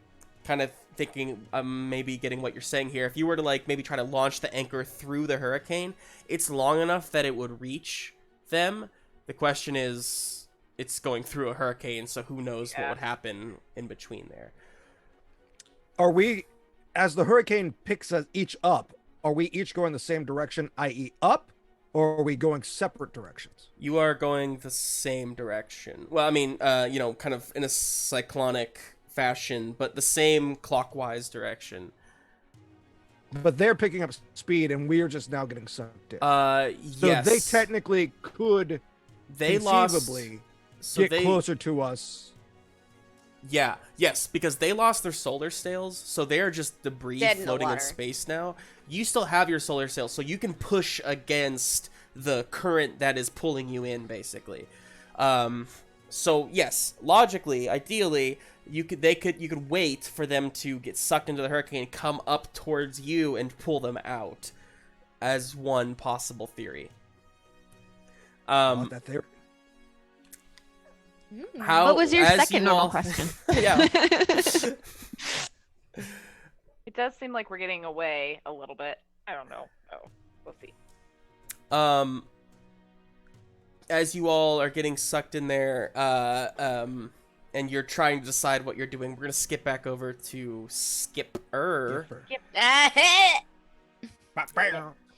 kind of thinking maybe getting what you're saying here, if you were to like maybe try to launch the anchor through the hurricane, it's long enough that it would reach them. The question is, it's going through a hurricane, so who knows what would happen in between there. Are we, as the hurricane picks us each up, are we each going the same direction, i.e. up, or are we going separate directions? You are going the same direction. Well, I mean, kind of in a cyclonic fashion, but the same clockwise direction. But they're picking up speed, and we're just now getting sucked in. So yes. they technically could conceivably get closer to us. Yeah, yes, because they lost their solar sails, so they are just debris floating in space now. You still have your solar sails, so you can push against the current that is pulling you in, basically. So yes, logically, ideally, you could wait for them to get sucked into the hurricane, come up towards you, and pull them out, as one possible theory. I want that theory. What was your second normal question? Yeah. It does seem like we're getting away a little bit. I don't know. Oh, we'll see. As you all are getting sucked in there, and you're trying to decide what you're doing, we're gonna skip back over to Skipper.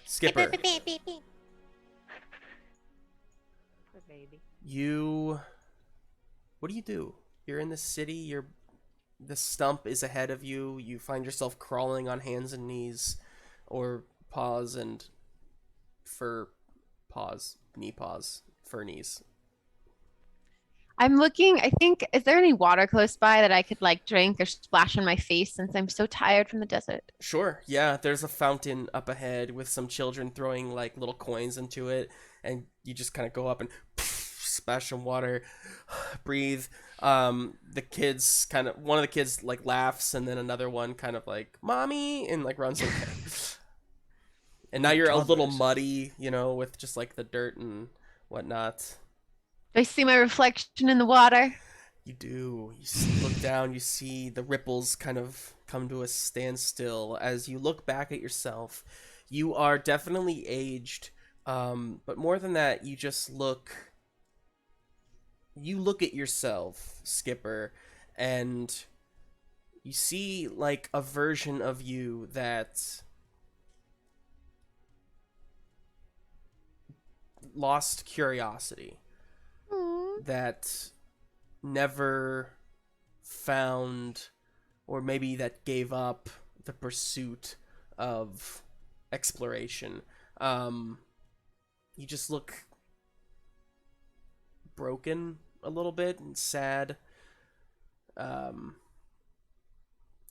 Skipper. Poor baby. What do you do? You're in the city, you're The stump is ahead of you. You find yourself crawling on hands and knees, or paws and fur paws, knee paws, fur knees. I'm looking, I think, is there any water close by that I could like drink or splash on my face since I'm so tired from the desert? Sure, yeah, there's a fountain up ahead with some children throwing like little coins into it, and you just kind of go up and splash some water, breathe. The kids one of the kids like laughs, and then another one kind of like, mommy, and like runs away. And now you're a little muddy, with just like the dirt and whatnot. Do I see my reflection in the water? You do. Look down, you see the ripples kind of come to a standstill as you look back at yourself. You are definitely aged, but more than that, you look at yourself, Skipper, and you see like a version of you that lost curiosity. That never found, or maybe that gave up the pursuit of exploration. You just look broken a little bit and sad.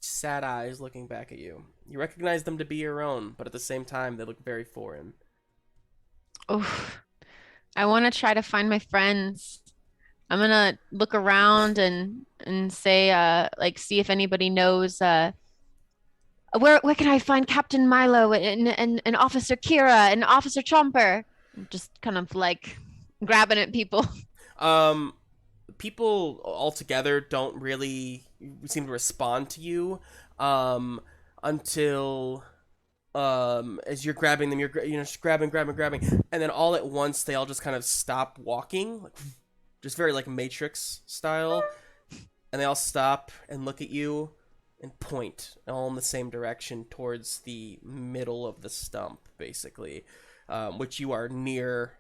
Sad eyes looking back at you. You recognize them to be your own, but at the same time, they look very foreign. Oh, I want to try to find my friends. I'm gonna look around and say like see if anybody knows where can I find Captain Milo and Officer Kira and Officer Chomper? Just kind of like grabbing at people. People altogether don't really seem to respond to you until as you're grabbing them, you're just grabbing, and then all at once they all just kind of stop walking, like, just very like Matrix style, and they all stop and look at you and point all in the same direction towards the middle of the stump, basically, which you are near.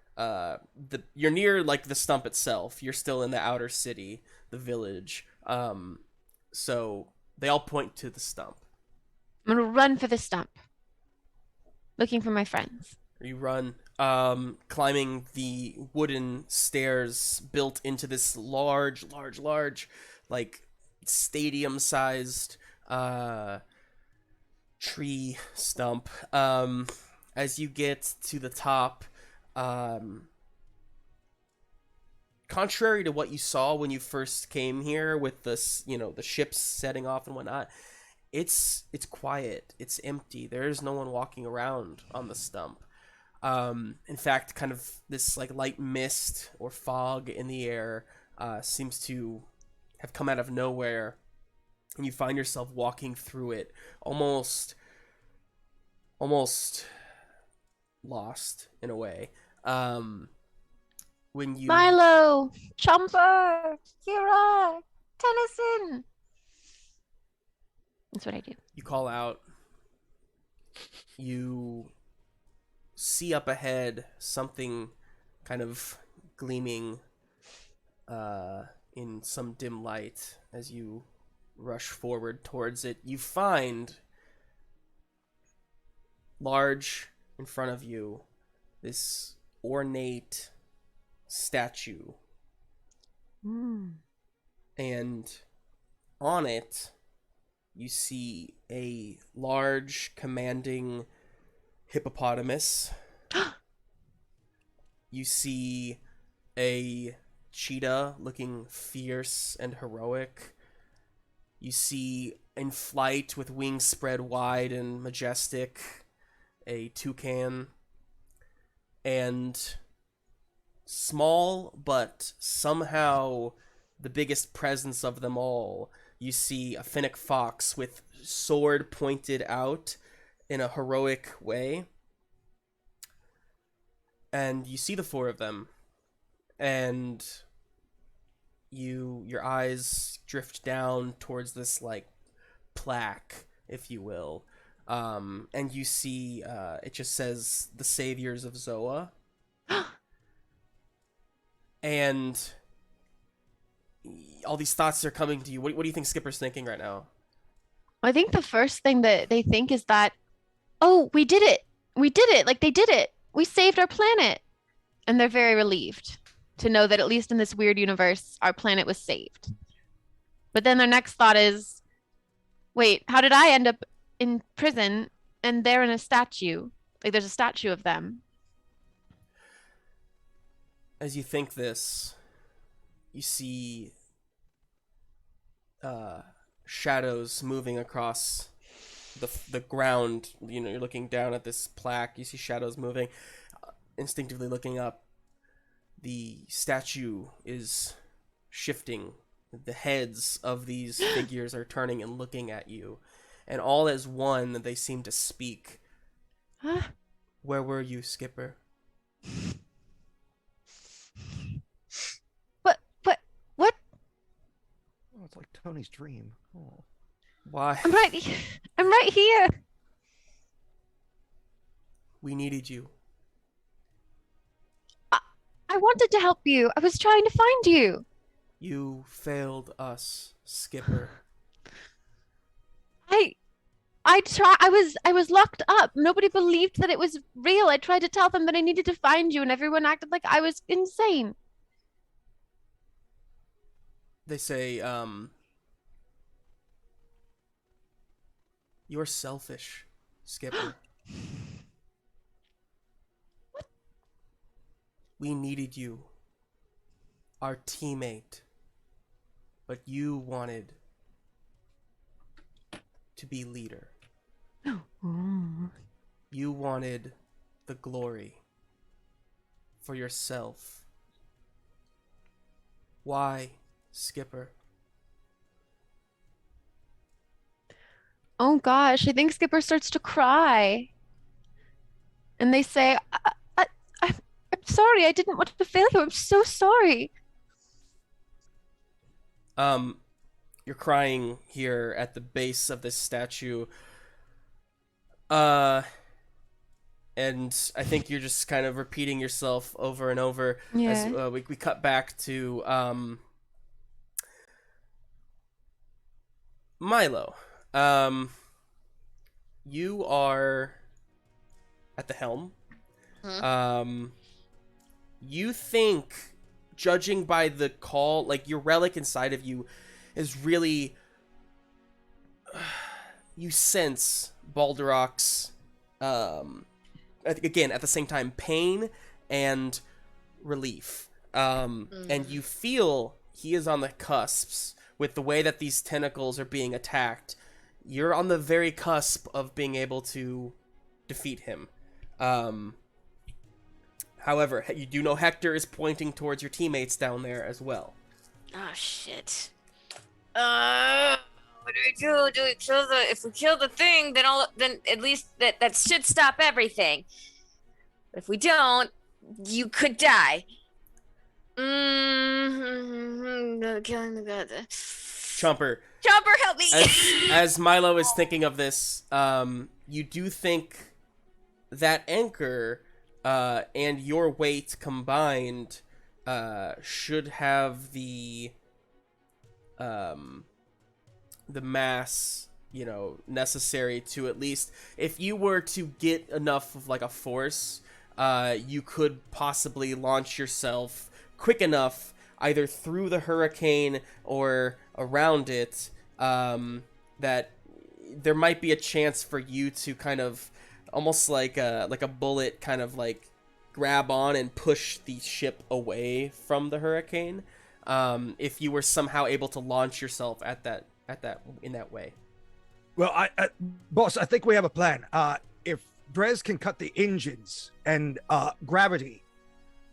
You're near like the stump itself. You're still in the outer city, the village. So they all point to the stump. I'm gonna run for the stump, looking for my friends. You run, climbing the wooden stairs built into this large, like stadium-sized tree stump. As you get to the top, contrary to what you saw when you first came here with this, the ships setting off and whatnot, it's quiet. It's empty. There's no one walking around on the stump. In fact, kind of this like light mist or fog in the air seems to have come out of nowhere, and you find yourself walking through it, almost lost in a way. When you Milo, Chomper, Kira, Tennison. That's what I do. You call out. You see up ahead something kind of gleaming in some dim light. As you rush forward towards it, you find large in front of you this ornate statue. And on it you see a large commanding hippopotamus. You see a cheetah looking fierce and heroic. You see in flight with wings spread wide and majestic a toucan. And small but somehow the biggest presence of them all, you see a fennec fox with sword pointed out in a heroic way. And you see the four of them, and your eyes drift down towards this like plaque, if you will, and you see it just says the Saviors of Zoa. And all these thoughts are coming to you. What do you think Skipper's thinking right now? I think the first thing that they think is that, oh, we did it. We did it. Like, they did it. We saved our planet. And they're very relieved to know that at least in this weird universe, our planet was saved. But then their next thought is, wait, how did I end up in prison and they're in a statue? Like, there's a statue of them. As you think this, you see shadows moving across the ground. You know, you're looking down at this plaque. You see shadows moving. Instinctively looking up, the statue is shifting. The heads of these figures are turning and looking at you, and all as one, they seem to speak. Huh? Where were you, Skipper? What? Oh, it's like Tony's dream. Oh. Why? I'm right here. We needed you. I wanted to help you. I was trying to find you. You failed us, Skipper. I was locked up. Nobody believed that it was real. I tried to tell them that I needed to find you and everyone acted like I was insane. They say, you're selfish, Skipper. We needed you, our teammate, but you wanted to be leader. You wanted the glory for yourself. Why, Skipper? Oh gosh, I think Skipper starts to cry. And they say, I'm sorry, I didn't want to fail you. I'm so sorry. You're crying here at the base of this statue. And I think you're just kind of repeating yourself over and over. Yeah. As we cut back to Milo. You are at the helm. You think, judging by the call, like your relic inside of you is really, you sense Balderoc's, again, at the same time, pain and relief. And you feel he is on the cusps with the way that these tentacles are being attacked. You're on the very cusp of being able to defeat him. However, you do know Hector is pointing towards your teammates down there as well. Oh shit. What do we do? Do we kill the? If we kill the thing, then at least that should stop everything. But if we don't, you could die. Killing the god. Chomper, Help me! as Milo is thinking of this, you do think that anchor and your weight combined should have the mass, necessary to at least, if you were to get enough of like a force, you could possibly launch yourself quick enough either through the hurricane or around it, that there might be a chance for you to kind of almost like a bullet kind of like grab on and push the ship away from the hurricane, if you were somehow able to launch yourself in that way. Well, boss, I think we have a plan. If Drez can cut the engines and gravity,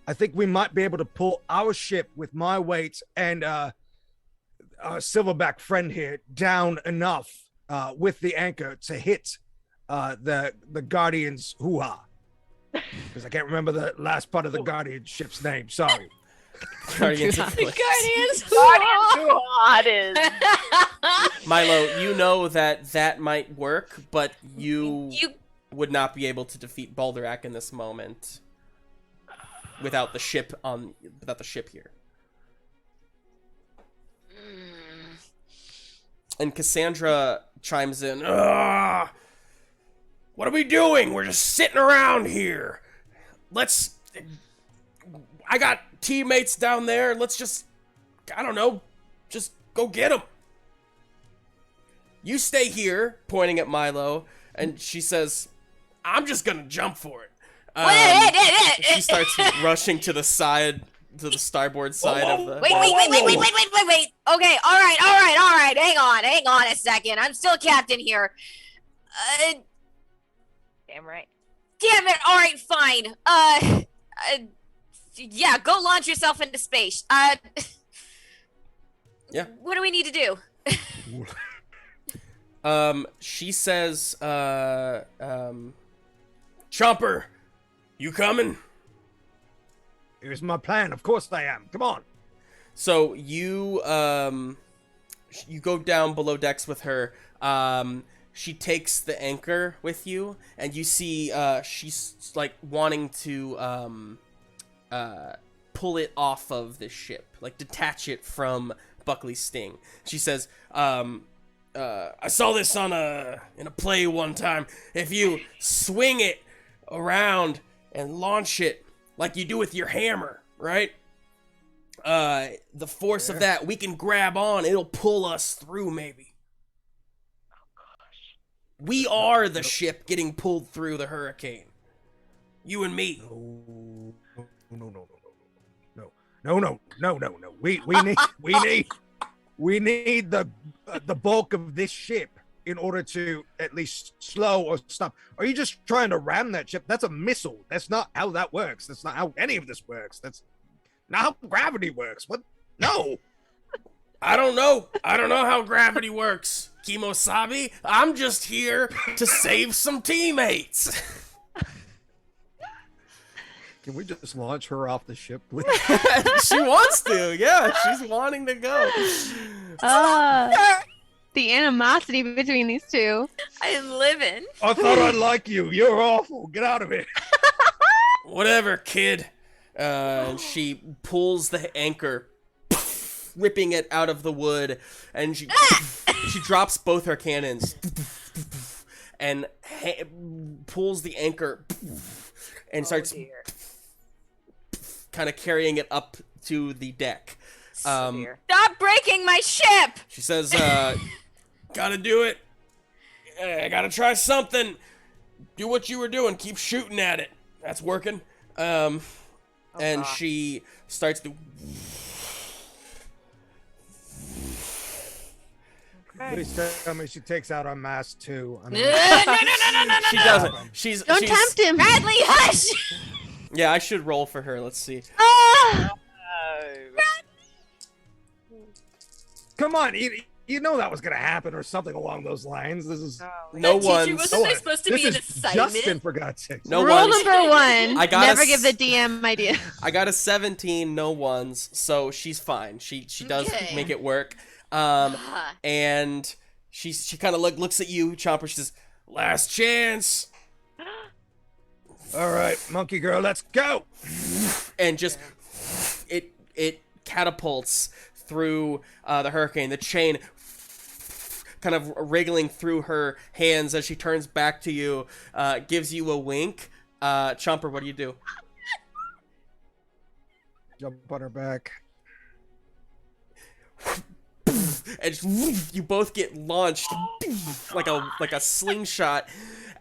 I think we might be able to pull our ship with my weight and our silverback friend here down enough with the anchor to hit the Guardian's hoo-ha. Because I can't remember the last part of the Guardian ship's name. Sorry. Guardians of Bliss. Guardians Milo, you know that might work, but you would not be able to defeat Balderak in this moment without the ship here. And Cassandra chimes in. Ugh! What are we doing? We're just sitting around here. I got teammates down there. Let's just, I don't know, just go get them. You stay here, pointing at Milo, and she says, I'm just gonna jump for it. She starts rushing to the side, to the starboard side of the... Wait. Okay, all right. Hang on a second. I'm still captain here. Damn right. Damn it. All right, fine. Yeah, go launch yourself into space. Yeah. What do we need to do? She says, Chomper, you coming? Here's my plan. Of course I am. Come on. So you go down below decks with her. She takes the anchor with you, and you see she's like wanting to pull it off of the ship, like detach it from Buckley's sting. She says, I saw this in a play one time. If you swing it around and launch it like you do with your hammer, right? The force of that, we can grab on. It'll pull us through, maybe. Oh gosh. We are the ship getting pulled through the hurricane. You and me. No. We need the bulk of this ship in order to at least slow or stop. Are you just trying to ram that ship? That's a missile. That's not how that works. That's not how any of this works. That's not how gravity works. What? No. I don't know how gravity works, Kimosabi. I'm just here to save some teammates. Can we just launch her off the ship, please? She wants to, yeah. She's wanting to go. The animosity between these two. I'm living. I thought I'd like you. You're awful. Get out of here. Whatever, kid. And she pulls the anchor, ripping it out of the wood, and she drops both her cannons and pulls the anchor and starts kind of carrying it up to the deck. Stop breaking my ship! She says, gotta do it. I gotta try something. Do what you were doing. Keep shooting at it. That's working. And she starts to... Please tell me she takes out our mast too. I mean, No. She doesn't. Don't tempt him. Bradley, hush! Yeah, I should roll for her. Let's see. come on, you know that was gonna happen or something along those lines. This is No Teacher, one's. wasn't there supposed to this be an is assignment? Justin, for God's sake. No Rule one's. number one. I got never a give the DM ideas. I got a 17, no ones, so she's fine. She does Okay. make it work. And she kind of looks at you, Chomper. She says, "Last chance," All right, monkey girl, let's go. and just it catapults through the hurricane. The chain kind of wriggling through her hands as she turns back to you, gives you a wink. Chomper, what do you do? Jump on her back. And you both get launched like a slingshot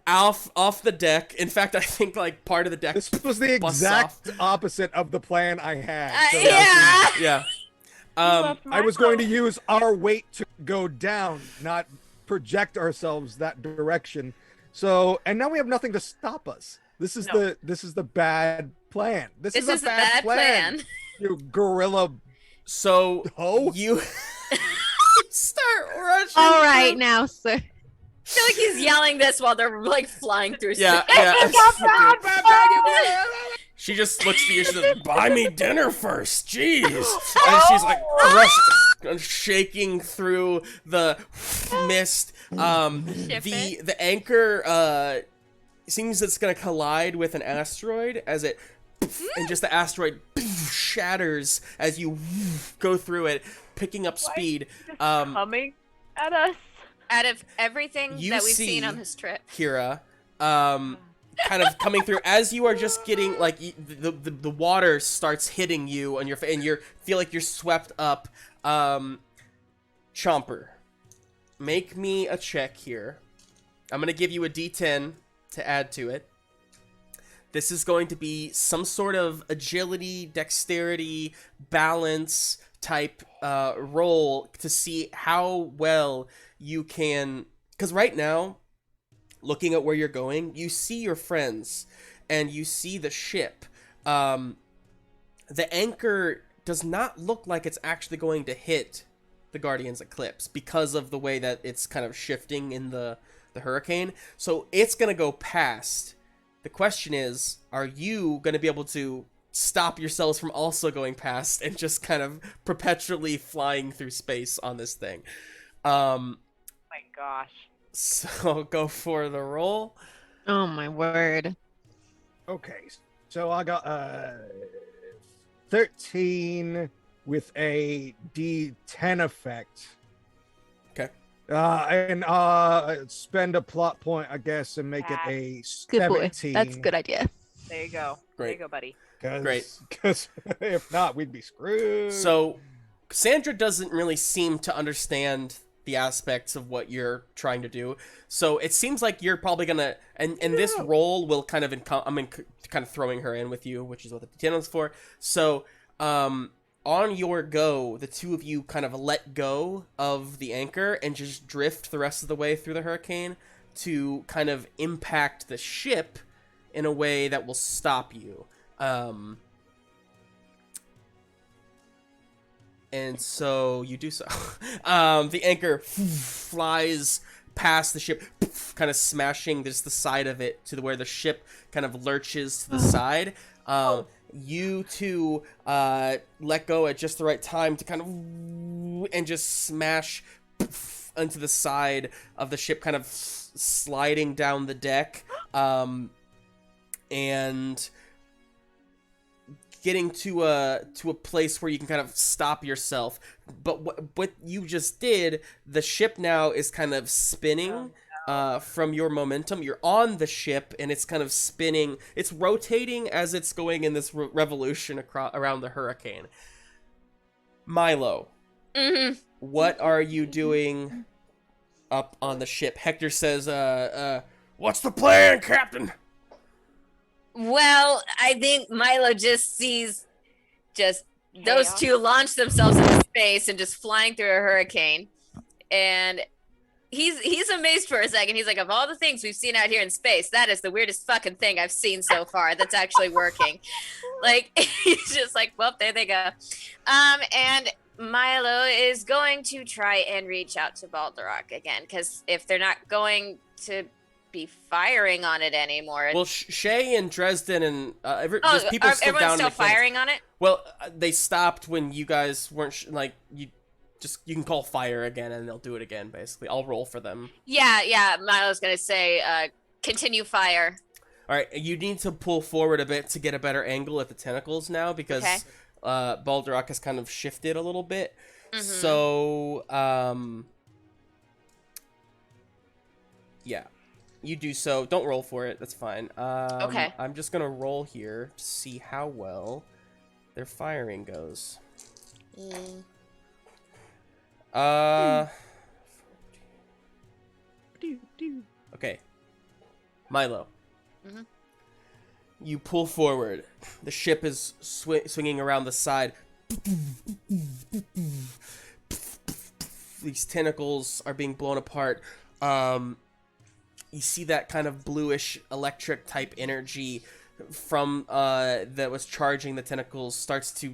off the deck. In fact, I think like part of the deck. This was the exact opposite of the plan I had. So Yeah. Yeah. I was going to use our weight to go down, not project ourselves that direction. So, and now we have nothing to stop us. This is the bad plan. This is a bad plan. You gorilla. So Oh. you start rushing. All right, now, sir. I feel like he's yelling this while they're like flying through Yeah, space. yeah. She just looks at you. She says, "Buy me dinner first, jeez." And she's like rushing, shaking through the mist. The anchor seems it's gonna collide with an asteroid as it, and just the asteroid shatters as you go through it, picking up speed. Coming. At us. Out of everything You that we've see- seen on this trip. Kira, kind of coming through as you are just getting like the water starts hitting you and you feel like you're swept up. Chomper, make me a check here. I'm gonna give you a D10 to add to it. This is going to be some sort of agility, dexterity, balance type roll to see how well you can. Because right now, looking at where you're going, you see your friends and you see the ship. The anchor does not look like it's actually going to hit the Guardian's Eclipse because of the way that it's kind of shifting in the hurricane. So it's going to go past. The question is, are you going to be able to stop yourselves from also going past and just kind of perpetually flying through space on this thing? My gosh. So go for the roll. Oh my word. Okay, so I got 13 with a D10 effect. Okay. And spend a plot point, I guess, and make it a 17. Good boy. That's a good idea. There you go. There Great. you go, buddy. Great. Because if not, we'd be screwed. So Cassandra doesn't really seem to understand the aspects of what you're trying to do. So it seems like you're probably gonna, and this roll will kind of, kind of throwing her in with you, which is what the D10 is for. So, on your go, the two of you kind of let go of the anchor and just drift the rest of the way through the hurricane to kind of impact the ship in a way that will stop you. And so you do so. The anchor flies past the ship, kind of smashing just the side of it to where the ship kind of lurches to the side. You two let go at just the right time to kind of and just smash onto the side of the ship, kind of sliding down the deck, and getting to a place where you can kind of stop yourself. But what you just did, the ship now is kind of spinning from your momentum. You're on the ship and it's kind of spinning. It's rotating as it's going in this revolution around the hurricane. Milo, what are you doing up on the ship? Hector says, what's the plan, Captain? Well, I think Milo just sees those Chaos. two launch themselves into space and just flying through a hurricane. And he's amazed for a second. He's like, of all the things we've seen out here in space, that is the weirdest fucking thing I've seen so far that's actually working. Like, he's just like, well, there they go. And Milo is going to try and reach out to Balderok again, because if they're not going to be firing on it anymore. Well, Shay and Dresden and there's people still everyone's down still in the cannons. firing on it? Well, they stopped when you guys weren't you can call fire again and they'll do it again. Basically, I'll roll for them. Yeah. Milo's gonna say, continue fire. All right, you need to pull forward a bit to get a better angle at the tentacles now because Okay. Balderok has kind of shifted a little bit. Mhm. So, yeah. You do so. Don't roll for it. That's fine. Okay. I'm just gonna roll here to see how well their firing goes. Okay. Milo. Mhm. You pull forward. The ship is swinging around the side. These tentacles are being blown apart. You see that kind of bluish electric type energy from that was charging the tentacles starts to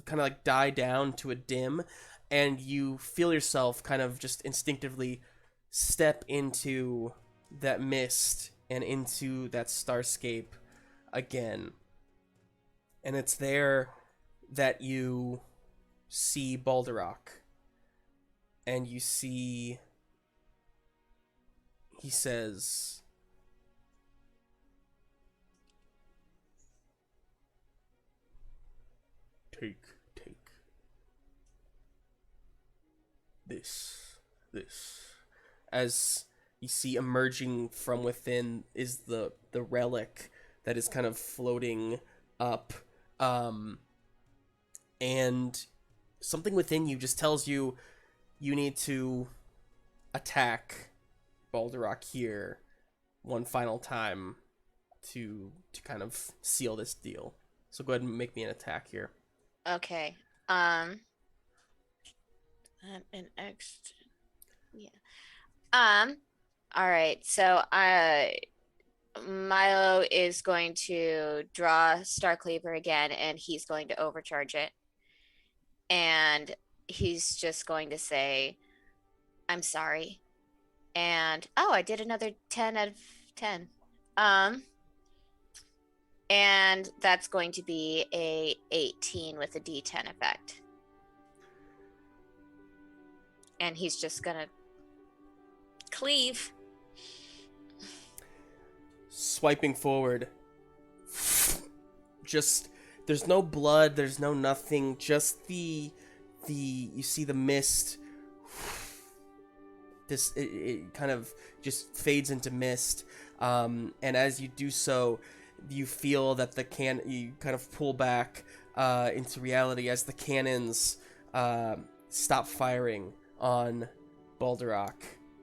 kind of like die down to a dim, and you feel yourself kind of just instinctively step into that mist and into that starscape again. And it's there that you see Balderok, and you see he says, take this. As you see emerging from within is the relic that is kind of floating up. And something within you just tells you need to attack Balderrock here one final time to kind of seal this deal. So go ahead and make me an attack here. Okay. An X. Yeah. All right. So, Milo is going to draw Star Cleaver again, and he's going to overcharge it. And he's just going to say, "I'm sorry." And I did another 10 out of 10. And that's going to be a 18 with a D10 effect. And he's just gonna cleave. Swiping forward. Just, there's no blood, there's no nothing, just you see the mist. It kind of just fades into mist. And as you do so, you feel that you kind of pull back into reality as the cannons stop firing on Balderrock,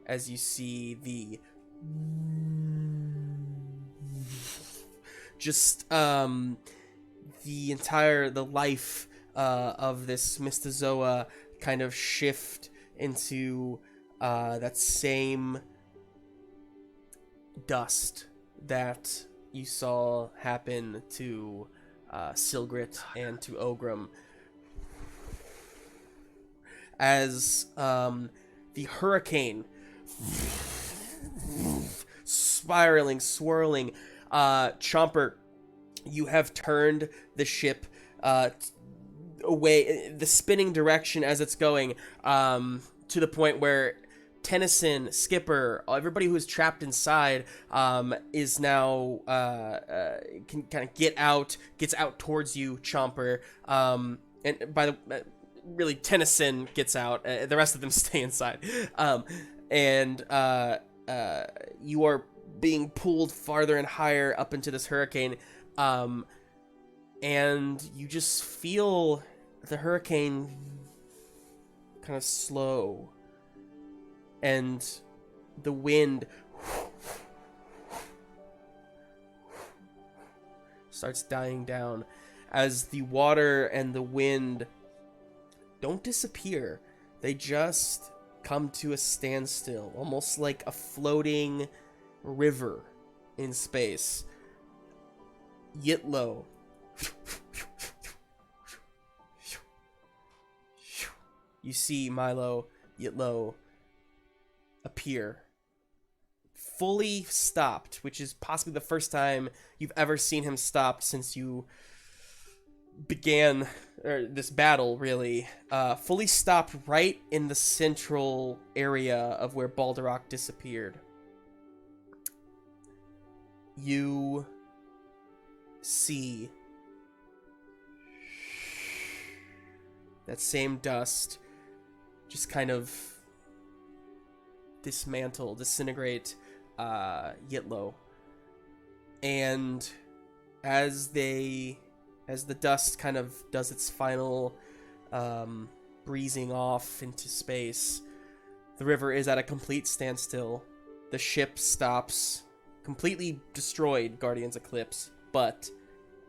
as you see the life of this Mystazoa kind of shift into that same dust that you saw happen to Silgrit and to Ogrim, as the hurricane spiraling, swirling. Chomper, you have turned the ship away, the spinning direction as it's going, to the point where Tennison, Skipper, everybody who is trapped inside is now can kind of gets out towards you, Chomper. And by the really, Tennison gets out. The rest of them stay inside. And you are being pulled farther and higher up into this hurricane. And you just feel the hurricane kind of slow. And the wind starts dying down as the water and the wind don't disappear. They just come to a standstill, almost like a floating river in space. Yitlo. You see Milo, Yitlo appear, fully stopped, which is possibly the first time you've ever seen him stopped since you began this battle, really. Fully stopped right in the central area of where Balderrock disappeared. You see that same dust just kind of disintegrate Yitlo. And as the dust kind of does its final breezing off into space, the river is at a complete standstill. The ship stops, completely destroyed, Guardian's Eclipse, but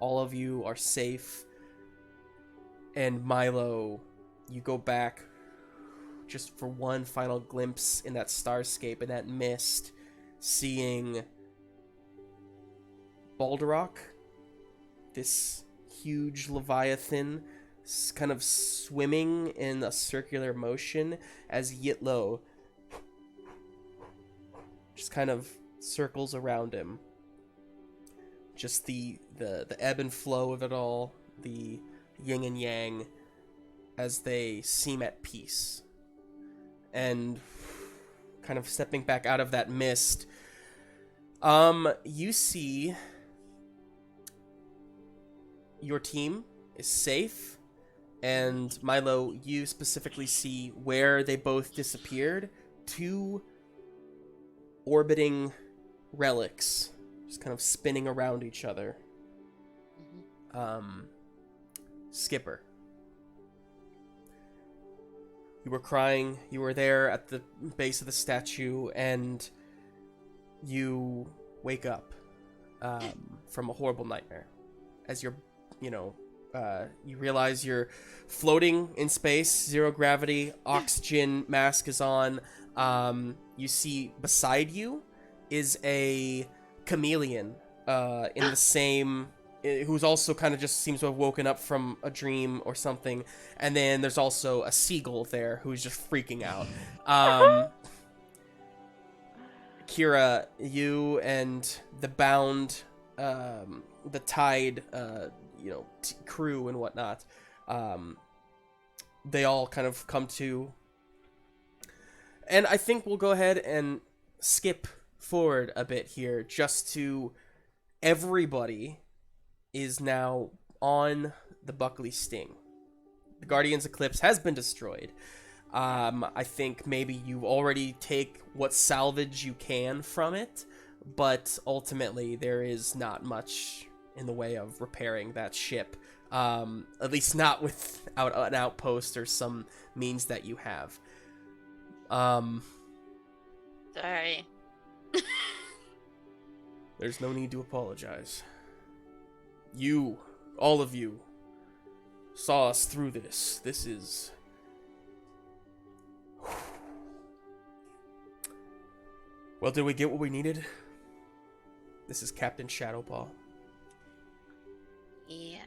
all of you are safe. And Milo, you go back just for one final glimpse in that starscape, in that mist, seeing Balderrock, this huge leviathan, kind of swimming in a circular motion as Yitlo just kind of circles around him. Just the ebb and flow of it all, the yin and yang, as they seem at peace. And kind of stepping back out of that mist, you see your team is safe, and Milo, you specifically see where they both disappeared, two orbiting relics just kind of spinning around each other. Skipper, you were crying. You were there at the base of the statue, and you wake up from a horrible nightmare. As you're, you realize you're floating in space, zero gravity, oxygen mask is on. You see beside you is a chameleon in the same, who's also kind of just seems to have woken up from a dream or something. And then there's also a seagull there who's just freaking out. Kira, you and the Bound, the Tide, crew and whatnot, they all kind of come to. And I think we'll go ahead and skip forward a bit here, just to everybody is now on the Buckley Sting. The Guardian's Eclipse has been destroyed. I think maybe you already take what salvage you can from it, but ultimately there is not much in the way of repairing that ship. At least not without an outpost or some means that you have. Sorry. There's no need to apologize. You, all of you, saw us through this. This is... Well, did we get what we needed? This is Captain Shadowpaw. Yeah.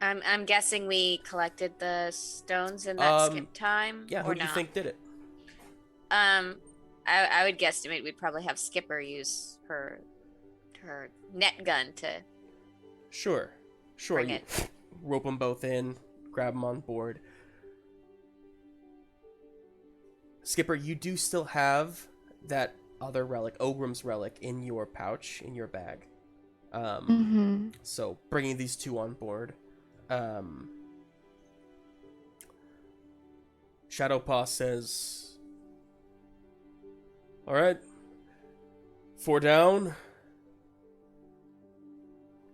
I'm guessing we collected the stones in that skip time. Yeah, who do you think did it? I would guesstimate we'd probably have Skipper use her net gun to Sure. bring You it. rope them both in, grab them on board. Skipper, you do still have that other relic, Ogrim's relic, in your pouch, in your bag. So bringing these two on board. Shadowpaw says, all right, 4 down,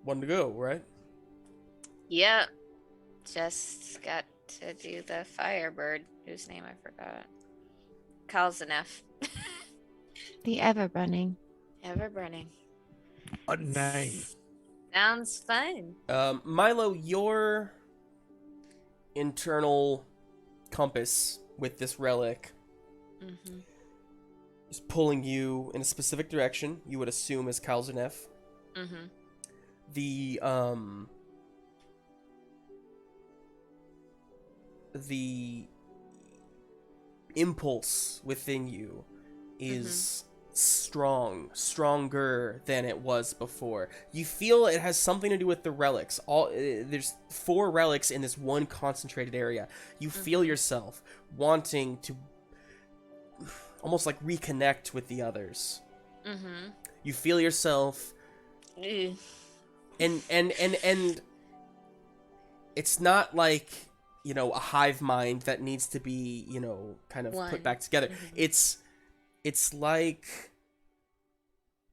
1 to go, right? Yep. Just got to do the Firebird, whose name I forgot. Kalzanev. The ever burning. Ever burning. A name. Sounds fun. Milo, your internal compass with this relic is pulling you in a specific direction. You would assume is Kalzanev. The impulse within you is stronger than it was before. You feel it has something to do with the relics. There's 4 relics in this one concentrated area. You feel yourself wanting to almost like reconnect with the others. You feel yourself and it's not like, a hive mind that needs to be, kind of put back together. It's like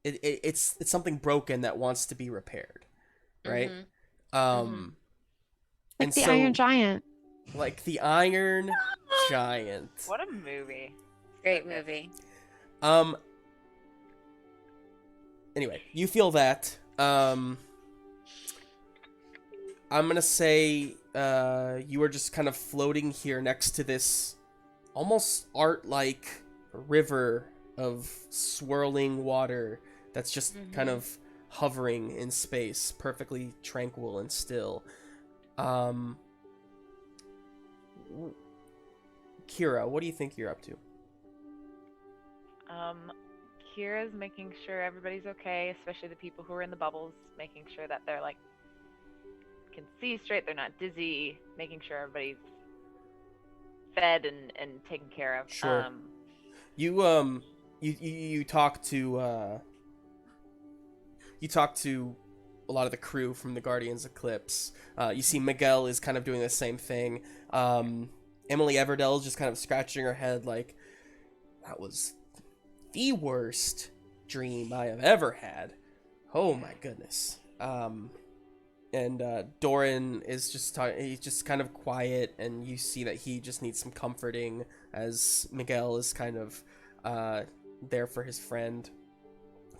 it's something broken that wants to be repaired, right? Like And the so, Iron Giant. like the Iron Giant. What a movie. Great movie. Anyway, you feel that. I'm gonna say you are just kind of floating here next to this almost art-like river of swirling water that's just kind of hovering in space, perfectly tranquil and still. Kira, what do you think you're up to? Kira's making sure everybody's okay, especially the people who are in the bubbles, making sure that they're can see straight, they're not dizzy, making sure everybody's fed and taken care of. Sure. You talk to a lot of the crew from the Guardian's Eclipse. You see Miguel is kind of doing the same thing. Emily Everdell is just kind of scratching her head like, that was the worst dream I have ever had. Oh my goodness. And Doran is just he's just kind of quiet, and you see that he just needs some comforting as Miguel is kind of there for his friend.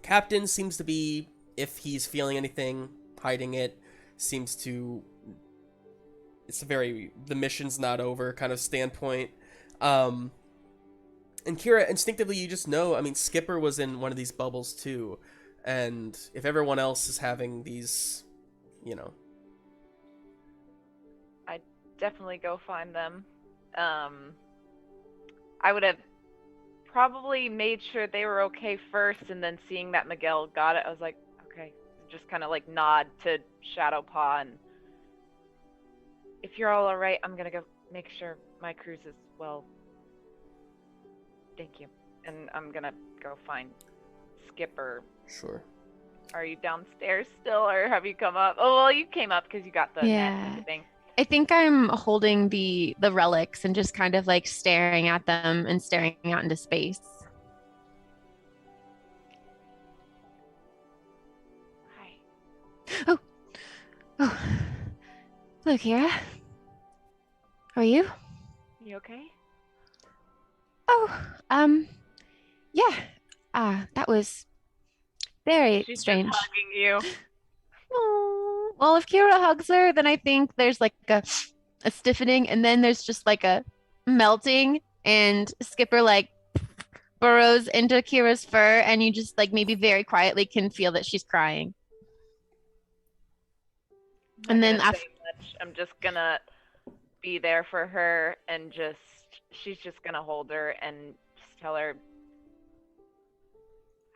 Captain seems to be, if he's feeling anything, hiding it. Seems to, it's a very the mission's not over kind of standpoint. And Kira, instinctively you just know, I mean, Skipper was in one of these bubbles too, and if everyone else is having these, you know. I'd definitely go find them. I would have probably made sure they were okay first, and then seeing that Miguel got it, I was like, okay, just kind of like nod to Shadowpaw, and if you're all alright, I'm gonna go make sure my cruise is well. Thank you. And I'm gonna go find Skipper. Sure. Are you downstairs still, or have you come up? Oh, well, you came up because you got the net and everything. I think I'm holding the relics and just kind of like staring at them and staring out into space. Hi. Oh. Hello, Kira. How are you? You okay? Oh, yeah. That was very She's strange. just hugging you. Oh. Well, if Kira hugs her, then I think there's like a stiffening, and then there's just like a melting, and Skipper like burrows into Kira's fur, and you just like maybe very quietly can feel that she's crying. I'm And then not gonna say much. I'm just gonna be there for her, and she's just gonna hold her and just tell her,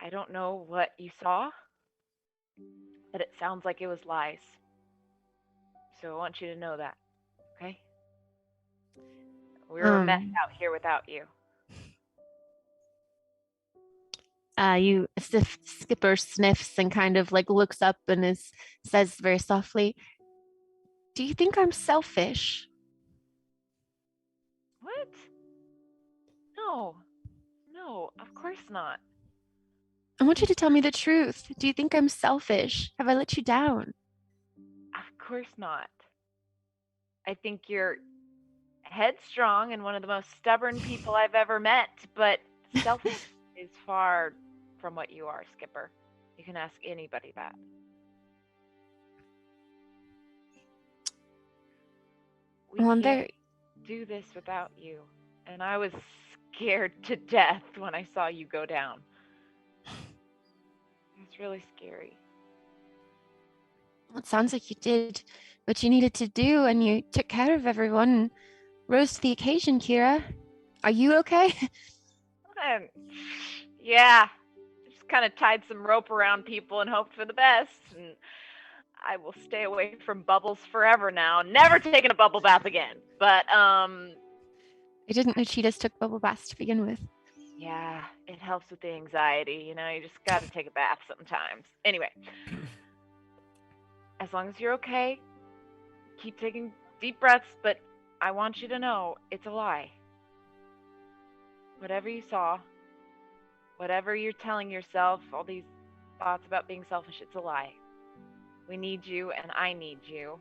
I don't know what you saw, but it sounds like it was lies. So I want you to know that, okay? We were a mess out here without you. Skipper sniffs and kind of like looks up and says very softly, "Do you think I'm selfish?" What? No, of course not. I want you to tell me the truth. Do you think I'm selfish? Have I let you down? Of course not. I think you're headstrong and one of the most stubborn people I've ever met, but selfish is far from what you are, Skipper. You can ask anybody that. We can't do this without you. And I was scared to death when I saw you go down. It's really scary. Well, it sounds like you did what you needed to do, and you took care of everyone and rose to the occasion, Kira. Are you okay? Yeah. Just kind of tied some rope around people and hoped for the best. And I will stay away from bubbles forever now. Never taking a bubble bath again. But, I didn't know cheetahs took bubble baths to begin with. Yeah, it helps with the anxiety. You know, you just got to take a bath sometimes. Anyway. As long as you're okay, keep taking deep breaths, but I want you to know it's a lie. Whatever you saw, whatever you're telling yourself, all these thoughts about being selfish, it's a lie. We need you, and I need you.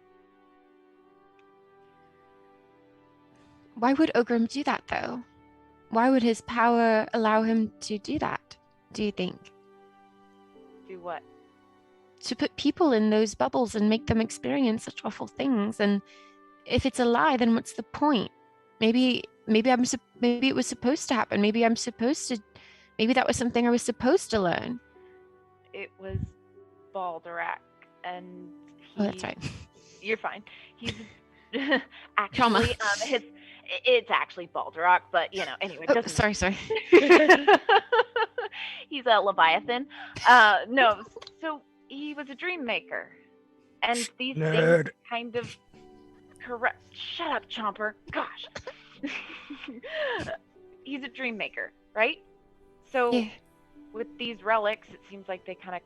Why would Ogrim do that, though? Why would his power allow him to do that, do you think? Do what? To put people in those bubbles and make them experience such awful things. And if it's a lie, then what's the point? Maybe it was supposed to happen. Maybe that was something I was supposed to learn. It was Baldorak, and Oh, that's right. You're fine. He's actually it's actually Baldorak, but you know, anyway. Sorry. He's a Leviathan. No, so he was a dream maker, and these things kind of correct. Shut up, Chomper. Gosh. He's a dream maker, right? So with these relics, it seems like they kind of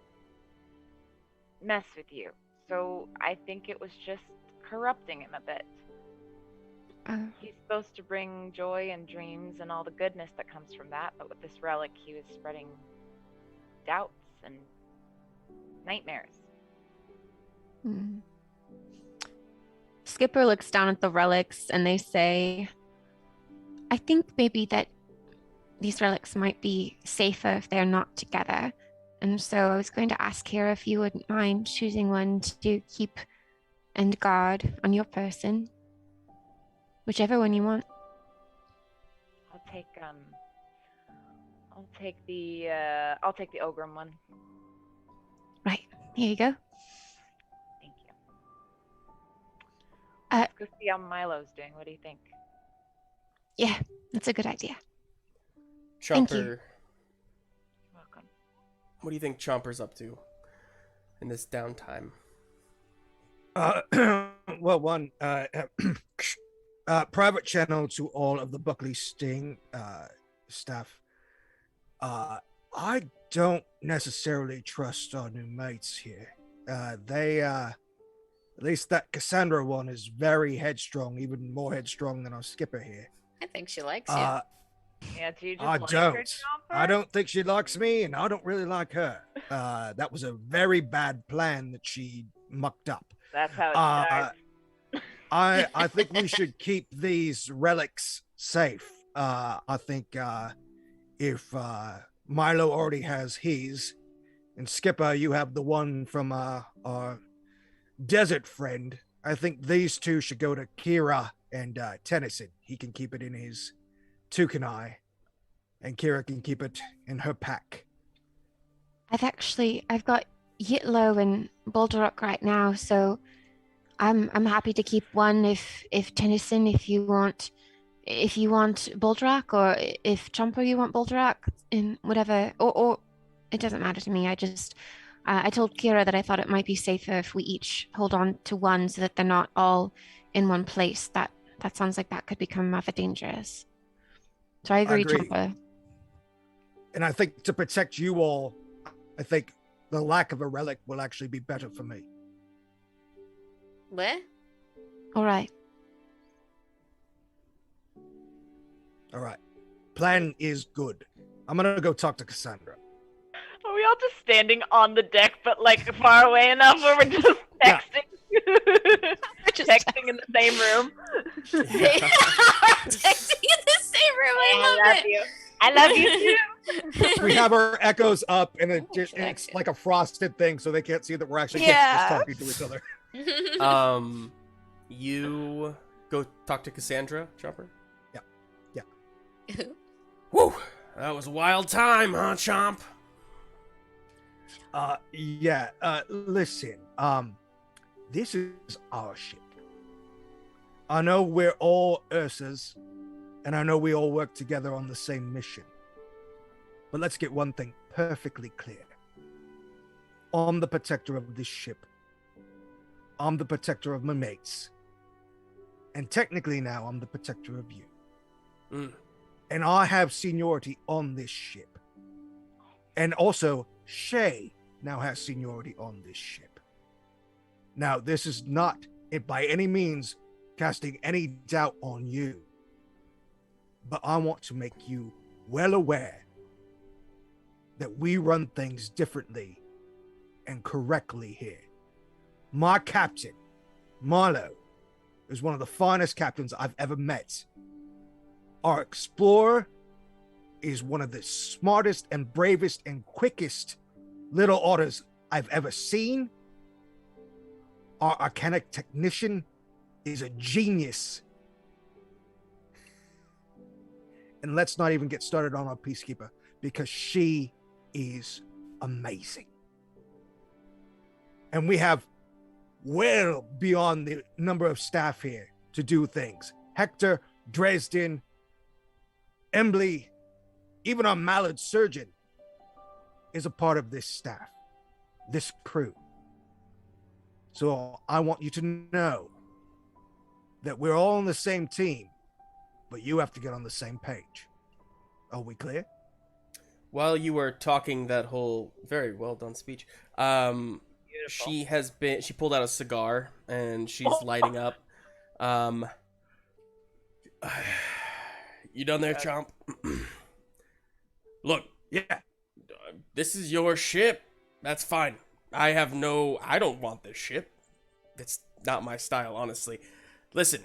mess with you. So I think it was just corrupting him a bit. He's supposed to bring joy and dreams and all the goodness that comes from that, but with this relic, he was spreading doubts and nightmares. Skipper looks down at the relics and they say, I think maybe that these relics might be safer if they're not together. And so I was going to ask here if you wouldn't mind choosing one to keep and guard on your person. Whichever one you want. I'll take the Ogrim one. Right, here you go. Thank you. Let's go see how Milo's doing. What do you think? Yeah, that's a good idea. Chomper. Thank you. You're welcome. What do you think Chomper's up to in this downtime? Well, one private channel to all of the Buckley Sting staff. I don't necessarily trust our new mates here. They at least that Cassandra one is very headstrong, even more headstrong than our skipper here. I think she likes you. Yeah, do you just I like don't. her, Chomper? I don't think she likes me, and I don't really like her. That was a very bad plan that she mucked up. That's how it starts. I think we should keep these relics safe. I think if Milo already has his, and Skipper, you have the one from our desert friend, I think these two should go to Kira and Tennison. He can keep it in his Toucanai, and Kira can keep it in her pack. I've got Yitlo and Balderrock right now, so I'm happy to keep one if Tennison, if you want Balderrock, or if Chomper you want Balderrock, in whatever, or it doesn't matter to me. I just I told Kira that I thought it might be safer if we each hold on to one so that they're not all in one place. That sounds like that could become rather dangerous. So I agree. Chomper. And I think to protect you all, I think the lack of a relic will actually be better for me. What? All right. All right. Plan is good. I'm going to go talk to Cassandra. Are we all just standing on the deck, but like far away enough where we're just texting? Texting in the same room. Texting in the same room. I love it. You. I love you too. We have our echoes up, and it's like a frosted thing, so they can't see that we're actually just talking to each other. You go talk to Cassandra, Chomper? Yeah. Woo! That was a wild time, huh, Chomp? Listen, this is our ship. I know we're all Ursas, and I know we all work together on the same mission. But let's get one thing perfectly clear. I'm the protector of this ship. I'm the protector of my mates. And technically now, I'm the protector of you. And I have seniority on this ship. And also, Shay now has seniority on this ship. Now, this is not, by any means, casting any doubt on you. But I want to make you well aware that we run things differently and correctly here. My captain, Milo, is one of the finest captains I've ever met. Our explorer is one of the smartest and bravest and quickest little otters I've ever seen. Our arcanic technician is a genius. And let's not even get started on our peacekeeper, because she is amazing. And we have well beyond the number of staff here to do things. Hector, Dresden, Embley, even our Mallard surgeon is a part of this staff, this crew. So I want you to know that we're all on the same team, but you have to get on the same page. Are we clear? While you were talking that whole very well done speech, she pulled out a cigar and she's lighting up. You done there, Chomp? Look, Yeah. this is your ship. That's fine. I don't want this ship. It's not my style, honestly. Listen,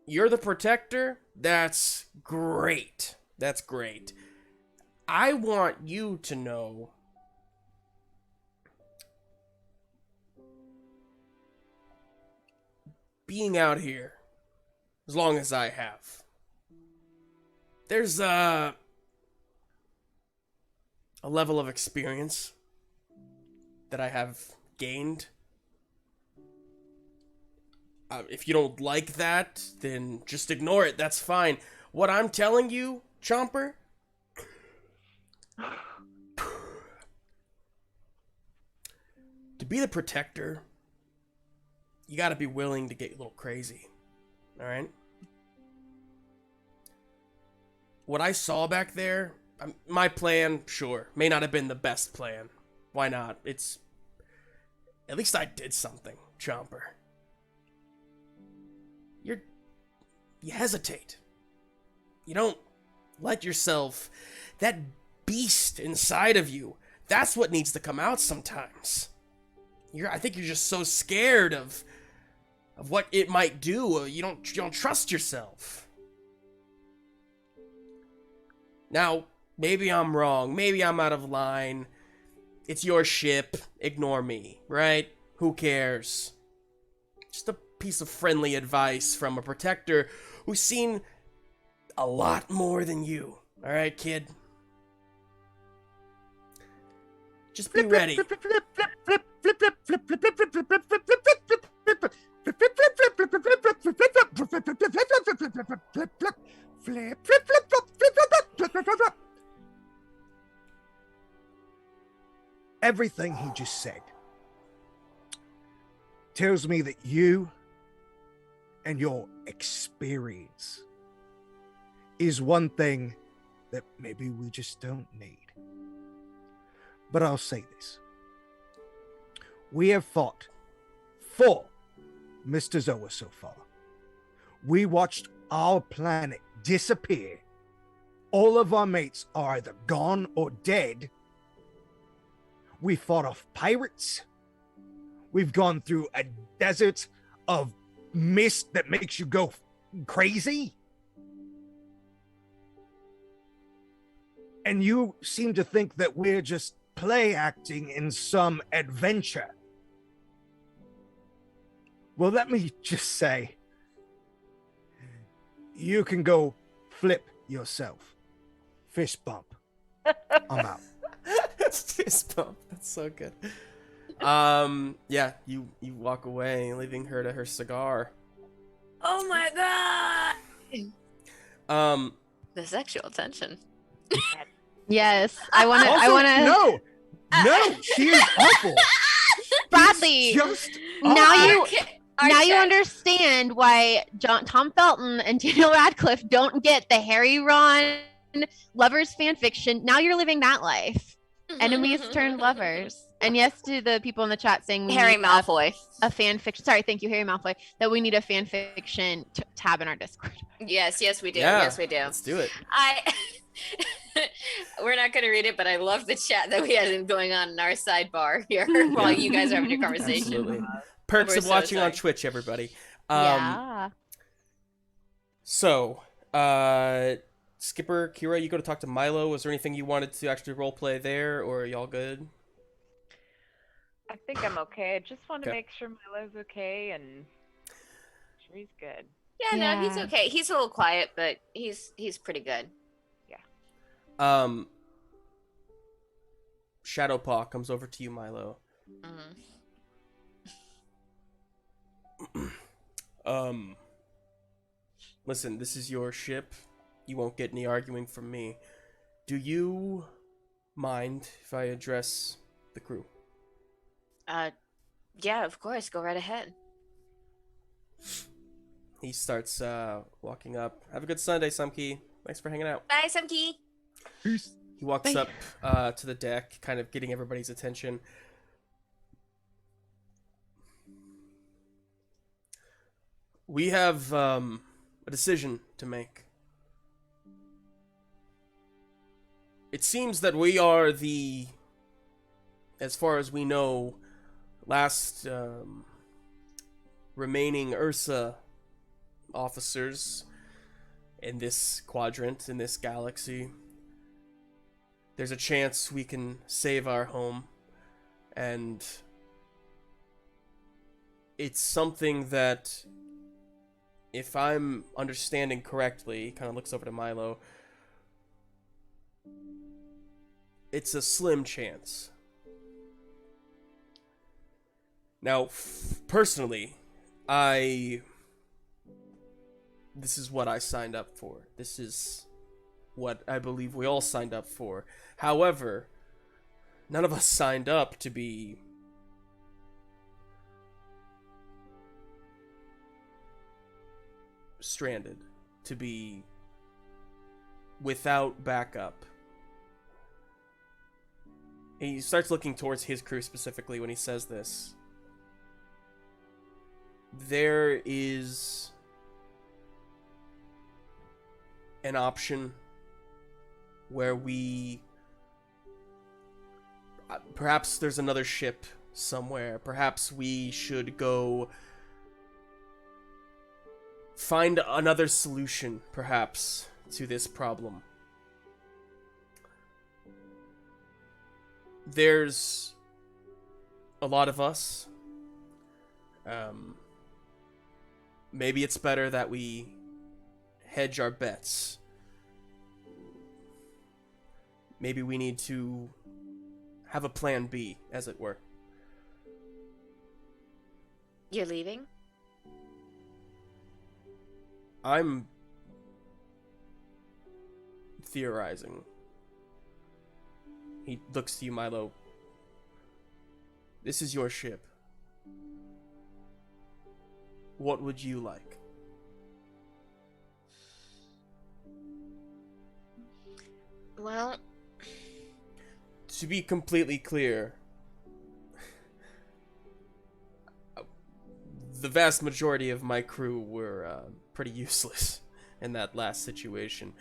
you're the protector? That's great. That's great. I want you to know being out here as long as I have. There's a level of experience that I have gained. If you don't like that, then just ignore it. That's fine. What I'm telling you, Chomper, to be the protector, you gotta be willing to get a little crazy. Alright? What I saw back there, my plan, sure, may not have been the best plan. Why not? At least I did something, Chomper. You hesitate. You don't let yourself, that beast inside of you, that's what needs to come out sometimes. I think you're just so scared of what it might do. You don't trust yourself. Now, maybe I'm wrong. Maybe I'm out of line. It's your ship. Ignore me, right? Who cares? Just a piece of friendly advice from a protector who's seen a lot more than you. All right, kid? Just be ready. Everything he just said tells me that you and your experience is one thing that maybe we just don't need. But I'll say this. We have fought for Mystazoa so far. We watched our planet disappear. All of our mates are either gone or dead. We fought off pirates. We've gone through a desert of mist that makes you go crazy. And you seem to think that we're just play acting in some adventure. Well, let me just say, you can go flip yourself. Fist bump. I'm out. Fist bump. That's so good. Yeah, you walk away, leaving her to her cigar. Oh my god! The sexual tension. Yes, I want to. No, she is awful. Bradley, Just now awful. you understand why Tom Felton and Daniel Radcliffe don't get the Harry Ron lovers fan fiction. Now you're living that life. Enemies turned lovers. And yes, to the people in the chat saying we Harry need Malfoy. a fan fiction. Sorry, thank you, Harry Malfoy. That we need a fan fiction tab in our Discord. Yes, we do. Yeah, Yes, we do. Let's do it. We're not going to read it, but I love the chat that we had going on in our sidebar here while you guys are having your conversation. Absolutely. Perks We're of so watching sorry. on Twitch, everybody. Yeah. So, Skipper, Kira, you go to talk to Milo. Was there anything you wanted to actually roleplay there, or are y'all good? I think I'm okay. I just want to Okay. make sure Milo's okay and sure he's good. Yeah, no, he's Yeah. okay. He's a little quiet, but he's pretty good. Shadowpaw comes over to you, Milo. Listen, this is your ship. You won't get any arguing from me. Do you mind if I address the crew? Yeah, of course. Go right ahead. He starts walking up. Have a good Sunday, Sumkey. Thanks for hanging out. Bye, Sumkey. Peace. He walks up to the deck, kind of getting everybody's attention. We have a decision to make. It seems that we are the, as far as we know, last remaining Ursa officers in this quadrant, in this galaxy. There's a chance we can save our home, and it's something that, if I'm understanding correctly, kind of looks over to Milo, it's a slim chance. Now, personally, this is what I signed up for. This is what I believe we all signed up for. However, none of us signed up to be stranded, to be without backup. He starts looking towards his crew specifically when he says this. There is an option where we... perhaps there's another ship somewhere. Perhaps we should go find another solution, perhaps, to this problem. There's a lot of us. Maybe it's better that we hedge our bets. Maybe we need to have a plan B, as it were. You're leaving? I'm theorizing. He looks to you, Milo. This is your ship. What would you like? Well, To be completely clear, the vast majority of my crew were pretty useless in that last situation.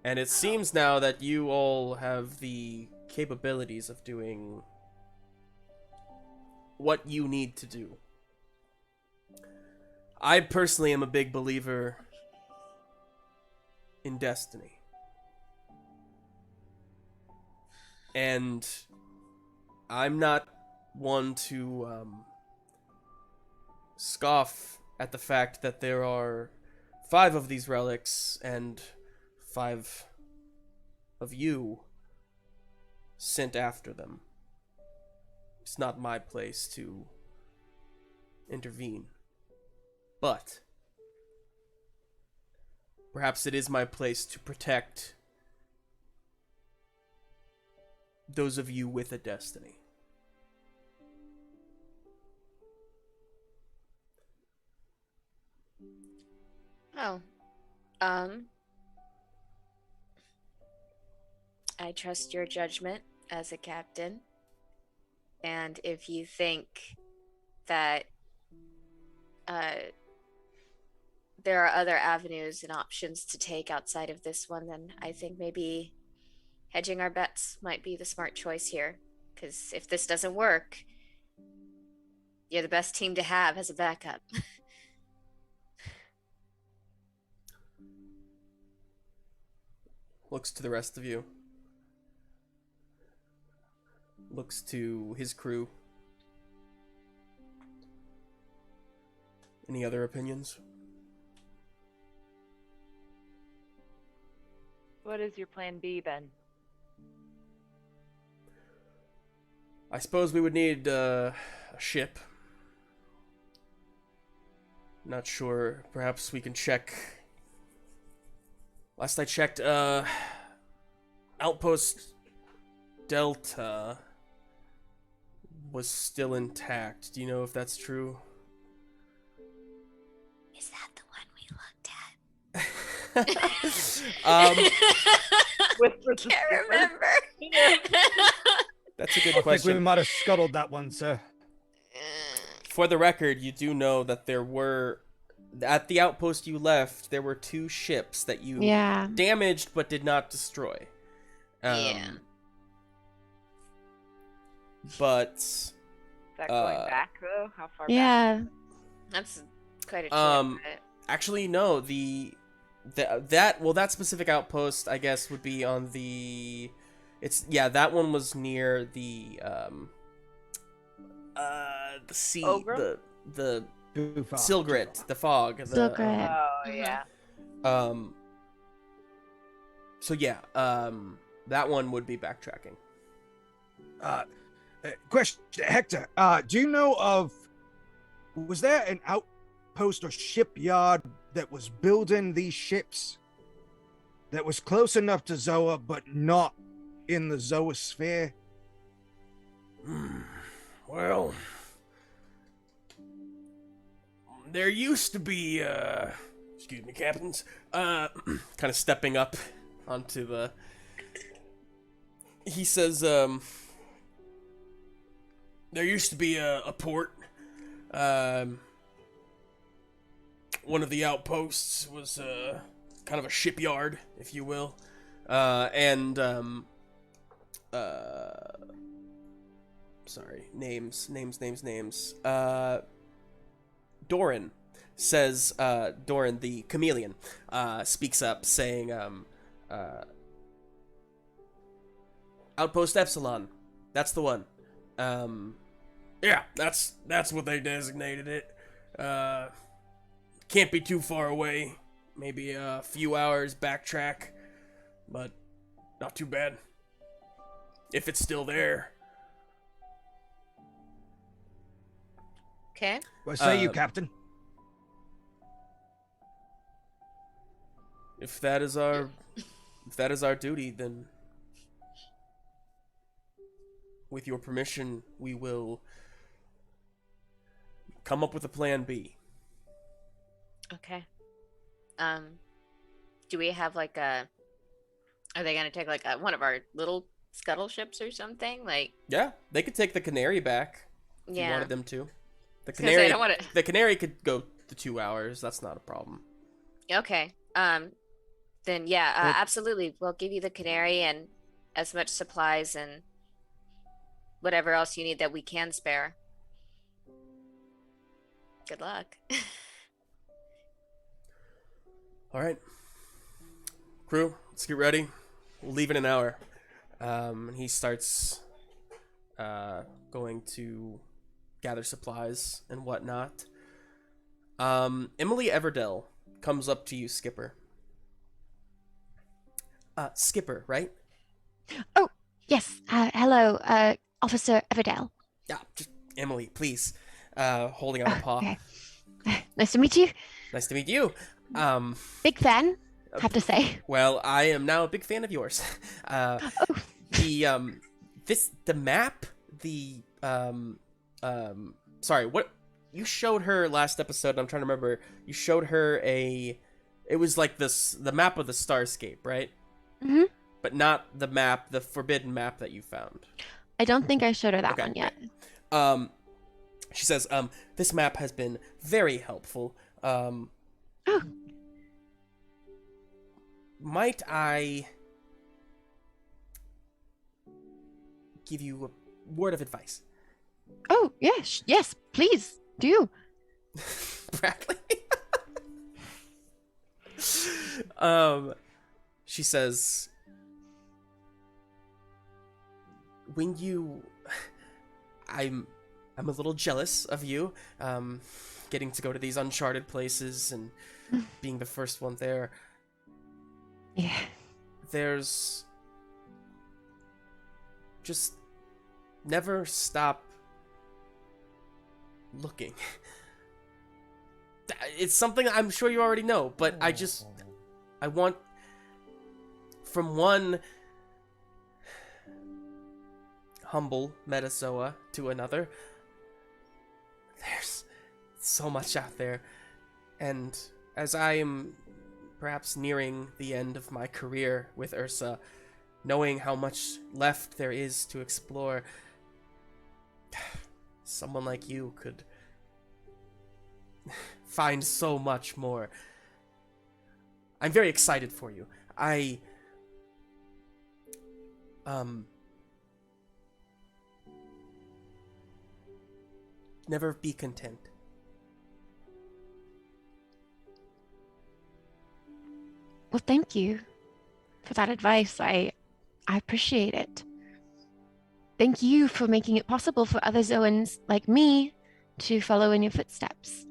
And it seems now that you all have the capabilities of doing what you need to do. I personally am a big believer in destiny. And I'm not one to scoff at the fact that there are 5 of these relics and 5 of you sent after them. It's not my place to intervene. But perhaps it is my place to protect those of you with a destiny. oh, I trust your judgment as a captain. And if you think that there are other avenues and options to take outside of this one, then I think maybe hedging our bets might be the smart choice here. Because if this doesn't work, you're the best team to have as a backup. Looks to the rest of you. Looks to his crew. Any other opinions? What is your plan B then? I suppose we would need a ship. Not sure. Perhaps we can check. Last I checked, Outpost Delta was still intact. Do you know if that's true? Is that the one we looked at? Can't remember. That's a good I think we question. might have scuttled that one, sir. For the record, you do know that there were at the outpost you left, there were 2 ships that you damaged but did not destroy. Yeah. But Is that going back though? How far back? Yeah. That's quite a trip. actually, no. That specific outpost, I guess, would be on the. That one was near the sea, Ogre? the Fog. Silgrit, the fog. Silgrit. Oh yeah. So yeah, that one would be backtracking. Question, Hector. Do you know of? Was there an outpost or shipyard that was building these ships that was close enough to Zoa but not in the Zoasphere? Well, there used to be, excuse me, captains, kind of stepping up onto the, he says, there used to be a port, one of the outposts was, kind of a shipyard, if you will, sorry, names. Doran says, Doran the chameleon, speaks up saying, Outpost Epsilon, that's the one. Yeah, that's what they designated it. Can't be too far away, maybe a few hours backtrack, but not too bad. If it's still there. Okay. What say you, Captain? If that is our duty, then with your permission, we will come up with a plan B. Okay. Do we have like a? Are they gonna take like one of our little scuttle ships or something? Like. Yeah, they could take the Canary back. If you Yeah. wanted them to. The I Canary. don't wanna- The Canary could go the 2 hours. That's not a problem. Okay. Then yeah, absolutely. We'll give you the Canary and as much supplies and whatever else you need that we can spare. Good luck. All right, crew, let's get ready. We'll leave in an hour. And he starts going to gather supplies and whatnot. Emily Everdell comes up to you, Skipper. Skipper, right? Oh, yes. Hello, Officer Everdell. Yeah, just Emily, please. Holding out a paw. Okay. Nice to meet you. Nice to meet you. Big fan, have to say. Well, I am now a big fan of yours. The map, sorry, what you showed her last episode, I'm trying to remember. You showed her it was like the map of the Starscape, right? Mm-hmm. But not the forbidden map that you found. I don't think I showed her that one yet. She says, this map has been very helpful. Oh. Might I give you a word of advice? Oh, yes, yes, please, do. Bradley? She says, when you... I'm a little jealous of you, getting to go to these uncharted places and being the first one there. Yeah. There's... just never stop looking. It's something I'm sure you already know, but I want from one humble Mystazoa to another. There's so much out there, and as I am perhaps nearing the end of my career with Ursa, knowing how much left there is to explore, someone like you could find so much more. I'm very excited for you. Never be content. Well, thank you for that advice. I appreciate it. Thank you for making it possible for other Zoans like me to follow in your footsteps.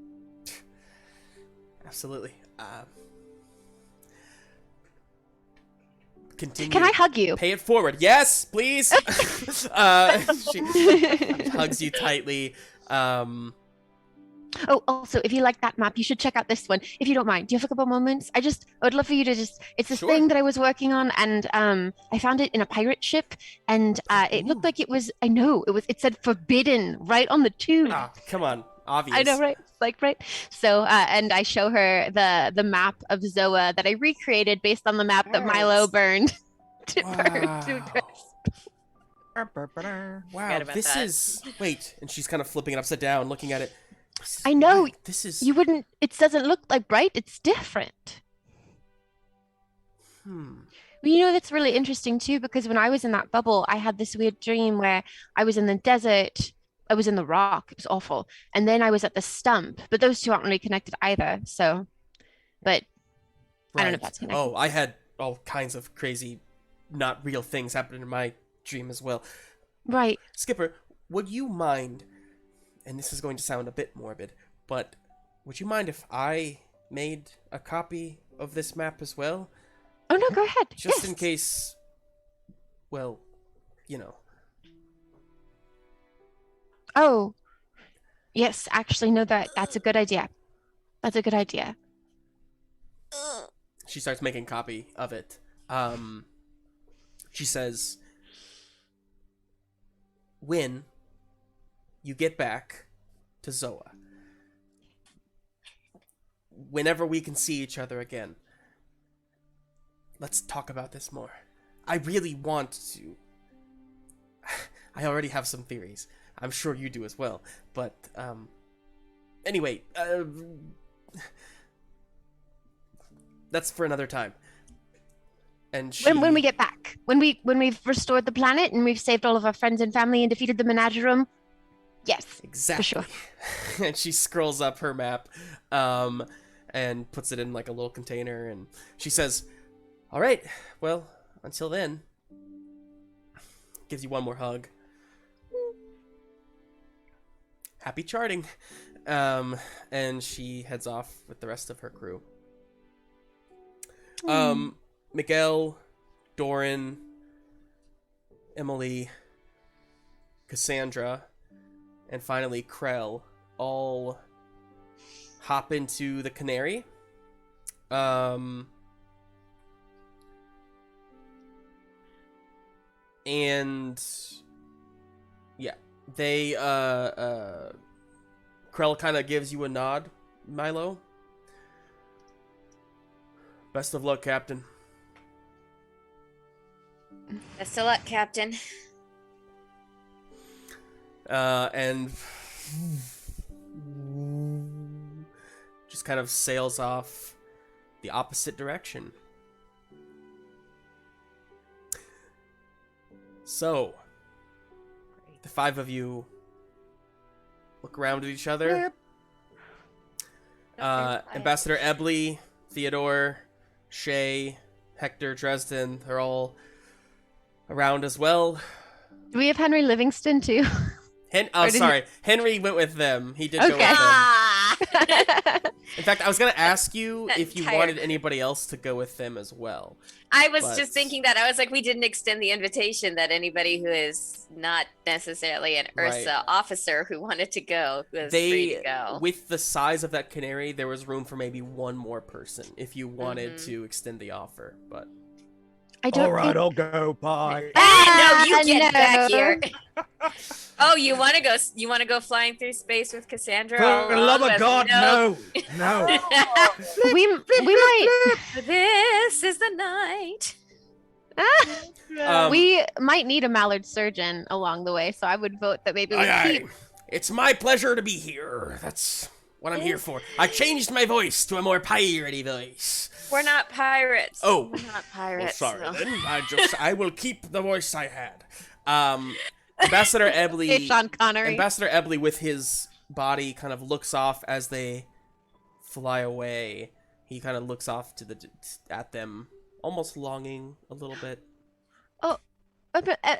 Absolutely. Continue. Can I hug you? Pay it forward. Yes, please. She hugs you tightly. Oh, also, if you like that map, you should check out this one, if you don't mind. Do you have a couple moments? I would love for you to it's this Sure. thing that I was working on, and I found it in a pirate ship, and it looked like it said forbidden right on the tube. Ah, come on. Obvious. I know, right? Right. So, and I show her the map of Zoa that I recreated based on the map that Milo burned to burn to crisp. Wow, about this that. is... Wait, and she's kind of flipping it upside down, looking at it. I know. Wow, this is... You wouldn't. It doesn't look like bright. It's different. Well, that's really interesting too, because when I was in that bubble, I had this weird dream where I was in the desert. I was in the rock. It was awful. And then I was at the stump, but those two aren't really connected either. So, but I don't know if that's connected. Oh, I had all kinds of crazy, not real things happen in my dream as well. Right. Skipper, would you mind, and this is going to sound a bit morbid, but would you mind if I made a copy of this map as well? Oh, no, go ahead. Just Yes. in case, well, you know. Oh, yes, actually, no, that's a good idea. That's a good idea. She starts making a copy of it. She says, when you get back to Zoa, whenever we can see each other again, let's talk about this more. I really want to. I already have some theories. I'm sure you do as well. But, anyway, that's for another time. And she... When we get back, when we've restored the planet and we've saved all of our friends and family and defeated the Menagerum, yes, Exactly. for sure. And she scrolls up her map, and puts it in like a little container, and she says, "All right, well, until then," gives you one more hug. Happy charting. And she heads off with the rest of her crew. Miguel, Doran, Emily, Cassandra, and finally Krell all hop into the Canary. And yeah, they Krell kind of gives you a nod, Milo. Best of luck, Captain. Best of luck, Captain. And just kind of sails off the opposite direction. So, the five of you look around at each other. Ambassador Ebley, Theodore, Shay, Hector, Dresden, they're all around as well. Do we have Henry Livingston too? Sorry. Henry went with them. He did go with them. Ah! In fact, I was going to ask you if you Tired. wanted anybody else to go with them as well. I was But- just thinking that. I was like, we didn't extend the invitation that anybody who is not necessarily an Right. Ursa officer who wanted to go was free to They, go. with the size of that canary, there was room for maybe one more person if you wanted Mhm. to extend the offer. But I don't All right, think... I'll go. Bye. Ah, no, you get back no. here. Oh, you want to go? You want to go flying through space with Cassandra? all For the love along of with- God, no. No. we might This is the night. we might need a mallard surgeon along the way, so I would vote that maybe we Aye, keep. aye. It's my pleasure to be here. That's what I'm here for. I changed my voice to a more piratey voice. We're not pirates. Oh, We're not well, pirates. sorry so. then. I will keep the voice I had. Ambassador Hey, Ebley. Sean Connery. Ambassador Ebley, with his body, kind of looks off as they fly away. He kind of looks off at them, almost longing a little bit.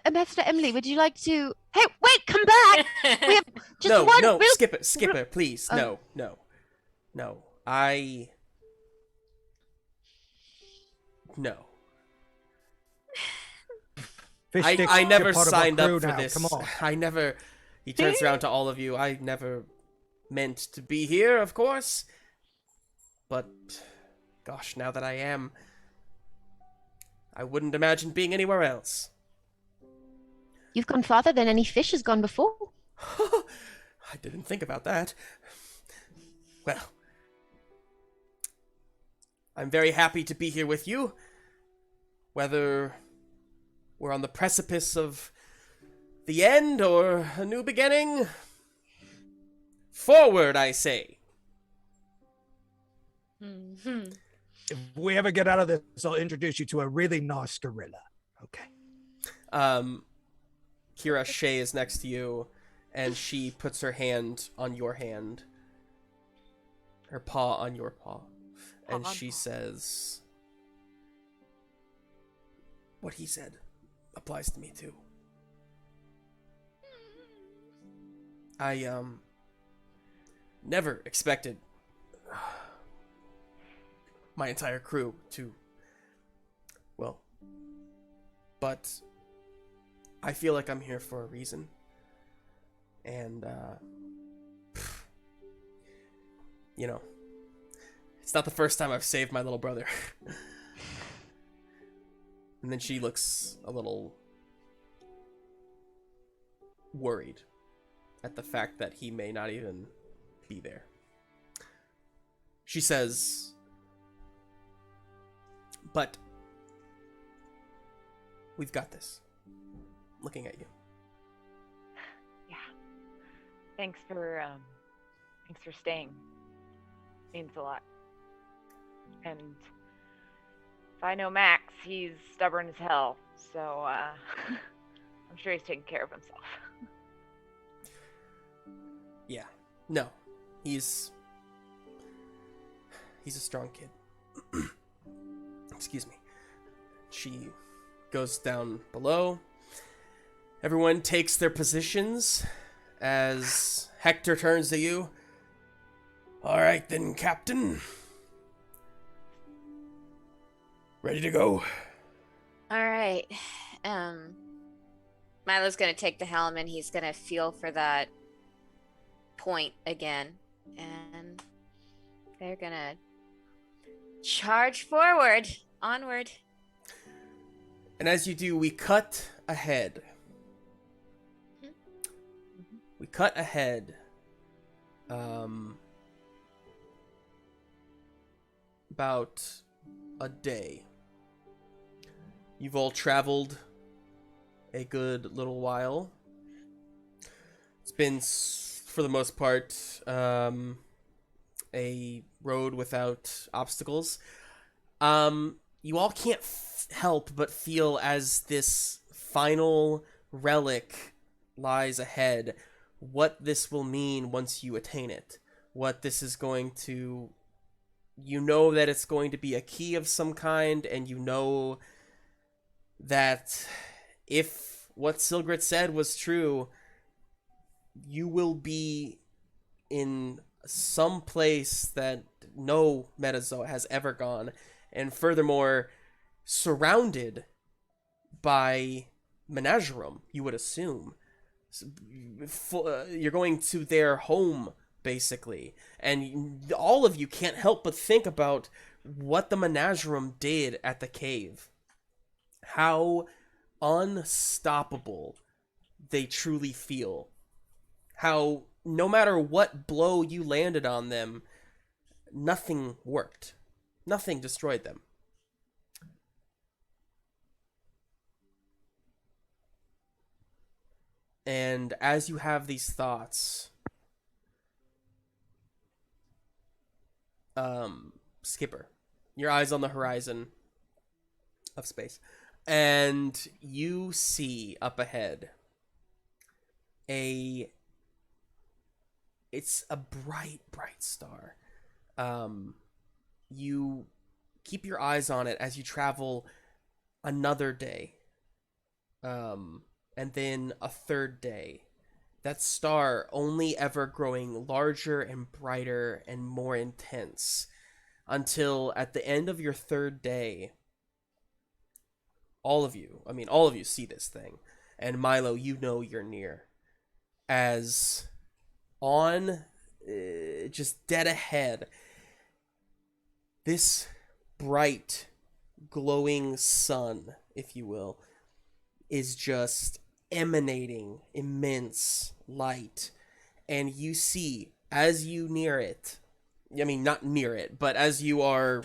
Ambassador Emily, would you like to? Hey, wait! Come back. We have just one. No, real... skip it, please. Oh. No. No. Fish I sticks, never you're part of our signed up crew for now. this. Come on. I never. He turns around to all of you. I never meant to be here, of course. But, gosh, now that I am, I wouldn't imagine being anywhere else. You've gone farther than any fish has gone before. I didn't think about that. Well, I'm very happy to be here with you. Whether we're on the precipice of the end or a new beginning, forward, I say. Mhm. If we ever get out of this, I'll introduce you to a really nice gorilla. Okay. Kira Shea is next to you, and she puts her hand on your hand. Her paw on your paw. And Paw on she paw. says, what he said applies to me too. I, never expected my entire crew to, well, but I feel like I'm here for a reason. And, you know, it's not the first time I've saved my little brother. And then she looks a little worried at the fact that he may not even be there. She says, but we've got this. Looking at you. Yeah. Thanks for staying. Means a lot. And if I know Max, he's stubborn as hell. So I'm sure he's taking care of himself. Yeah. No. He's a strong kid. Excuse me. She goes down below. Everyone takes their positions as Hector turns to you. All right then, Captain. Ready to go? All right. Milo's gonna take the helm and he's gonna feel for that point again, and they're gonna charge forward, onward. And as you do, we cut ahead. We cut ahead. About a day. You've all traveled a good little while. It's been, for the most part, a road without obstacles. You all can't help but feel as this final relic lies ahead, what this will mean once you attain it. What this is going to... You know that it's going to be a key of some kind, and you know that if what Silgrit said was true, you will be in some place that no Mystazoa has ever gone, and furthermore, surrounded by menagerie, you would assume. You're going to their home, basically, and all of you can't help but think about what the menagerie did at the cave. How unstoppable they truly feel. How no matter what blow you landed on them, nothing worked. Nothing destroyed them. And as you have these thoughts, Skipper. Your eyes on the horizon of space. And you see up ahead it's a bright star. You keep your eyes on it as you travel another day. And then a third day. That star only ever growing larger and brighter and more intense until at the end of your third day, all of you see this thing. And Milo, you know you're near. As on, just dead ahead, this bright, glowing sun, if you will, is just emanating immense light. And you see, as you near it, I mean, not near it, but as you are,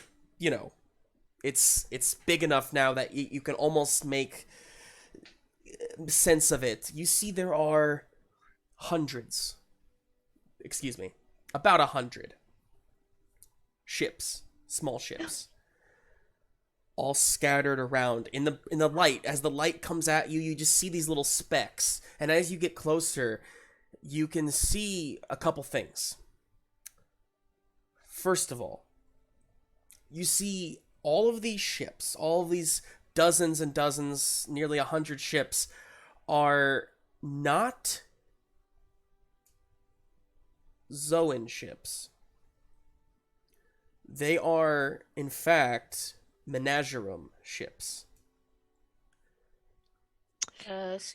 it's big enough now that you can almost make sense of it. You see there are about 100 ships, small ships, all scattered around in the light. As the light comes at you, you just see these little specks, and as you get closer, you can see a couple things. First of all, you see all of these ships, all of these dozens and dozens, nearly 100 ships, are not Zoan ships. They are, in fact, Menagerum ships.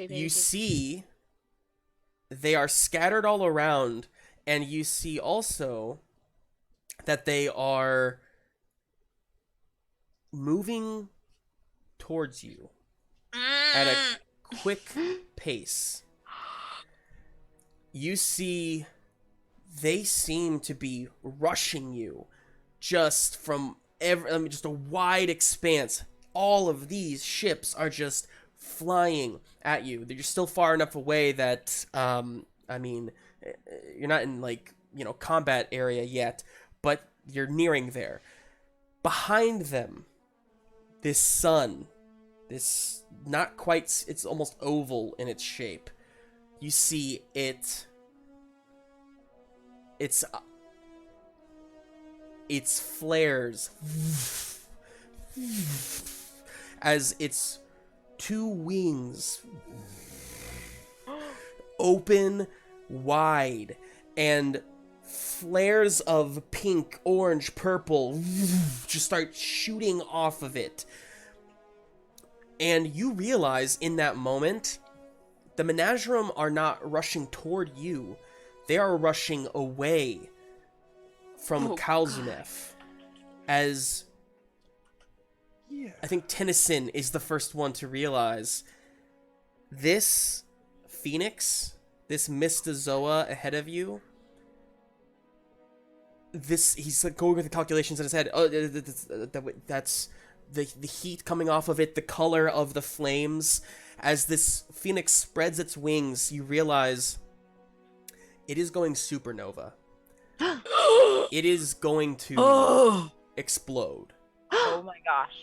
You see, they are scattered all around, and you see also that they are moving towards you at a quick pace. You see, they seem to be rushing you just from just a wide expanse. All of these ships are just flying at you. They're still far enough away that, you're not in, combat area yet, but you're nearing there. Behind them, this sun, this not quite, it's almost oval in its shape. You see it flares as its two wings open wide, and flares of pink, orange, purple just start shooting off of it. And you realize in that moment, the Menagerum are not rushing toward you. They are rushing away from Kalzunef. As I think Tennison is the first one to realize, this Phoenix, this Mystazoa ahead of you, he's like going with the calculations in his head. Oh, that's the heat coming off of it, the color of the flames. As this Phoenix spreads its wings, you realize it is going supernova. It is going to explode. Oh my gosh.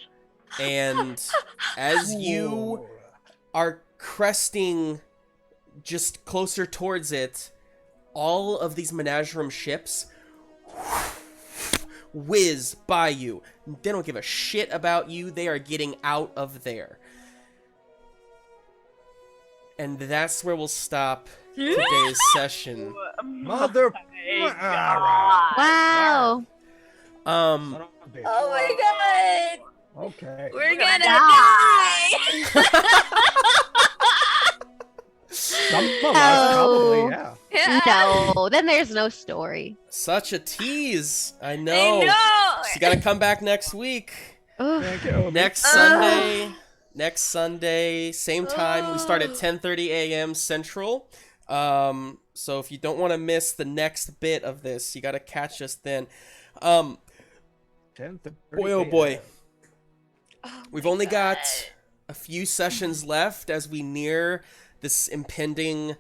And as you are cresting just closer towards it, all of these Menagerum ships whiz by you. They don't give a shit about you. They are getting out of there. And that's where we'll stop today's session. Mother. Wow. Oh my god. Okay. We're gonna die. Some of us, probably, yeah. No, then there's no story. Such a tease. I know. I know. So you gotta come back next week. Thank you. Next Sunday, same time. We start at 10:30 a.m. Central. So if you don't want to miss the next bit of this, you gotta catch us then. 10:30 Boy, oh boy. Oh We've my only God. got a few sessions left as we near this impending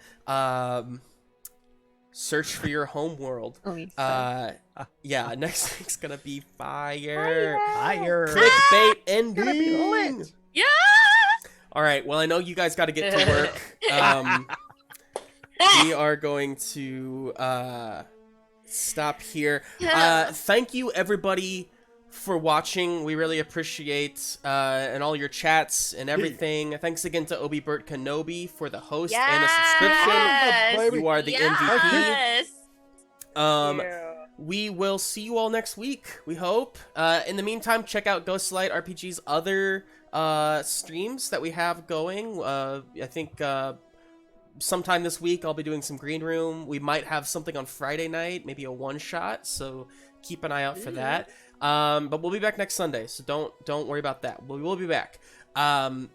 search for your home world. Yeah, next week's gonna be fire. Clickbait ending. Yeah. All right. Well, I know you guys got to get to work. We are going to stop here. Thank you, everybody, for watching. We really appreciate and all your chats and everything. Thanks again to Obi Bert Kenobi for the host and a subscription. You are the MVP. We will see you all next week, we hope. In the meantime, check out Ghostlight RPG's other streams that we have going. I think sometime this week I'll be doing some Green Room. We might have something on Friday night, maybe a one-shot, so keep an eye out for that. But we'll be back next Sunday, so don't worry about that. We will be back. In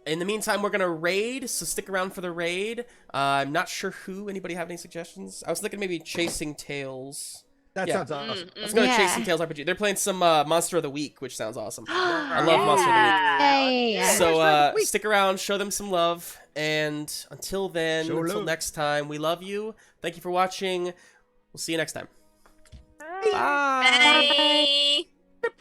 the meantime, we're gonna raid, so stick around for the raid. I'm not sure who. Anybody have any suggestions? I was thinking maybe Chasing Tales. That sounds awesome. Let's go to Chasing Tales RPG. They're playing some Monster of the Week, which sounds awesome. I love Monster of the Week. So stick around, show them some love, and until then, until next time, we love you. Thank you for watching. We'll see you next time. Bye. Bye.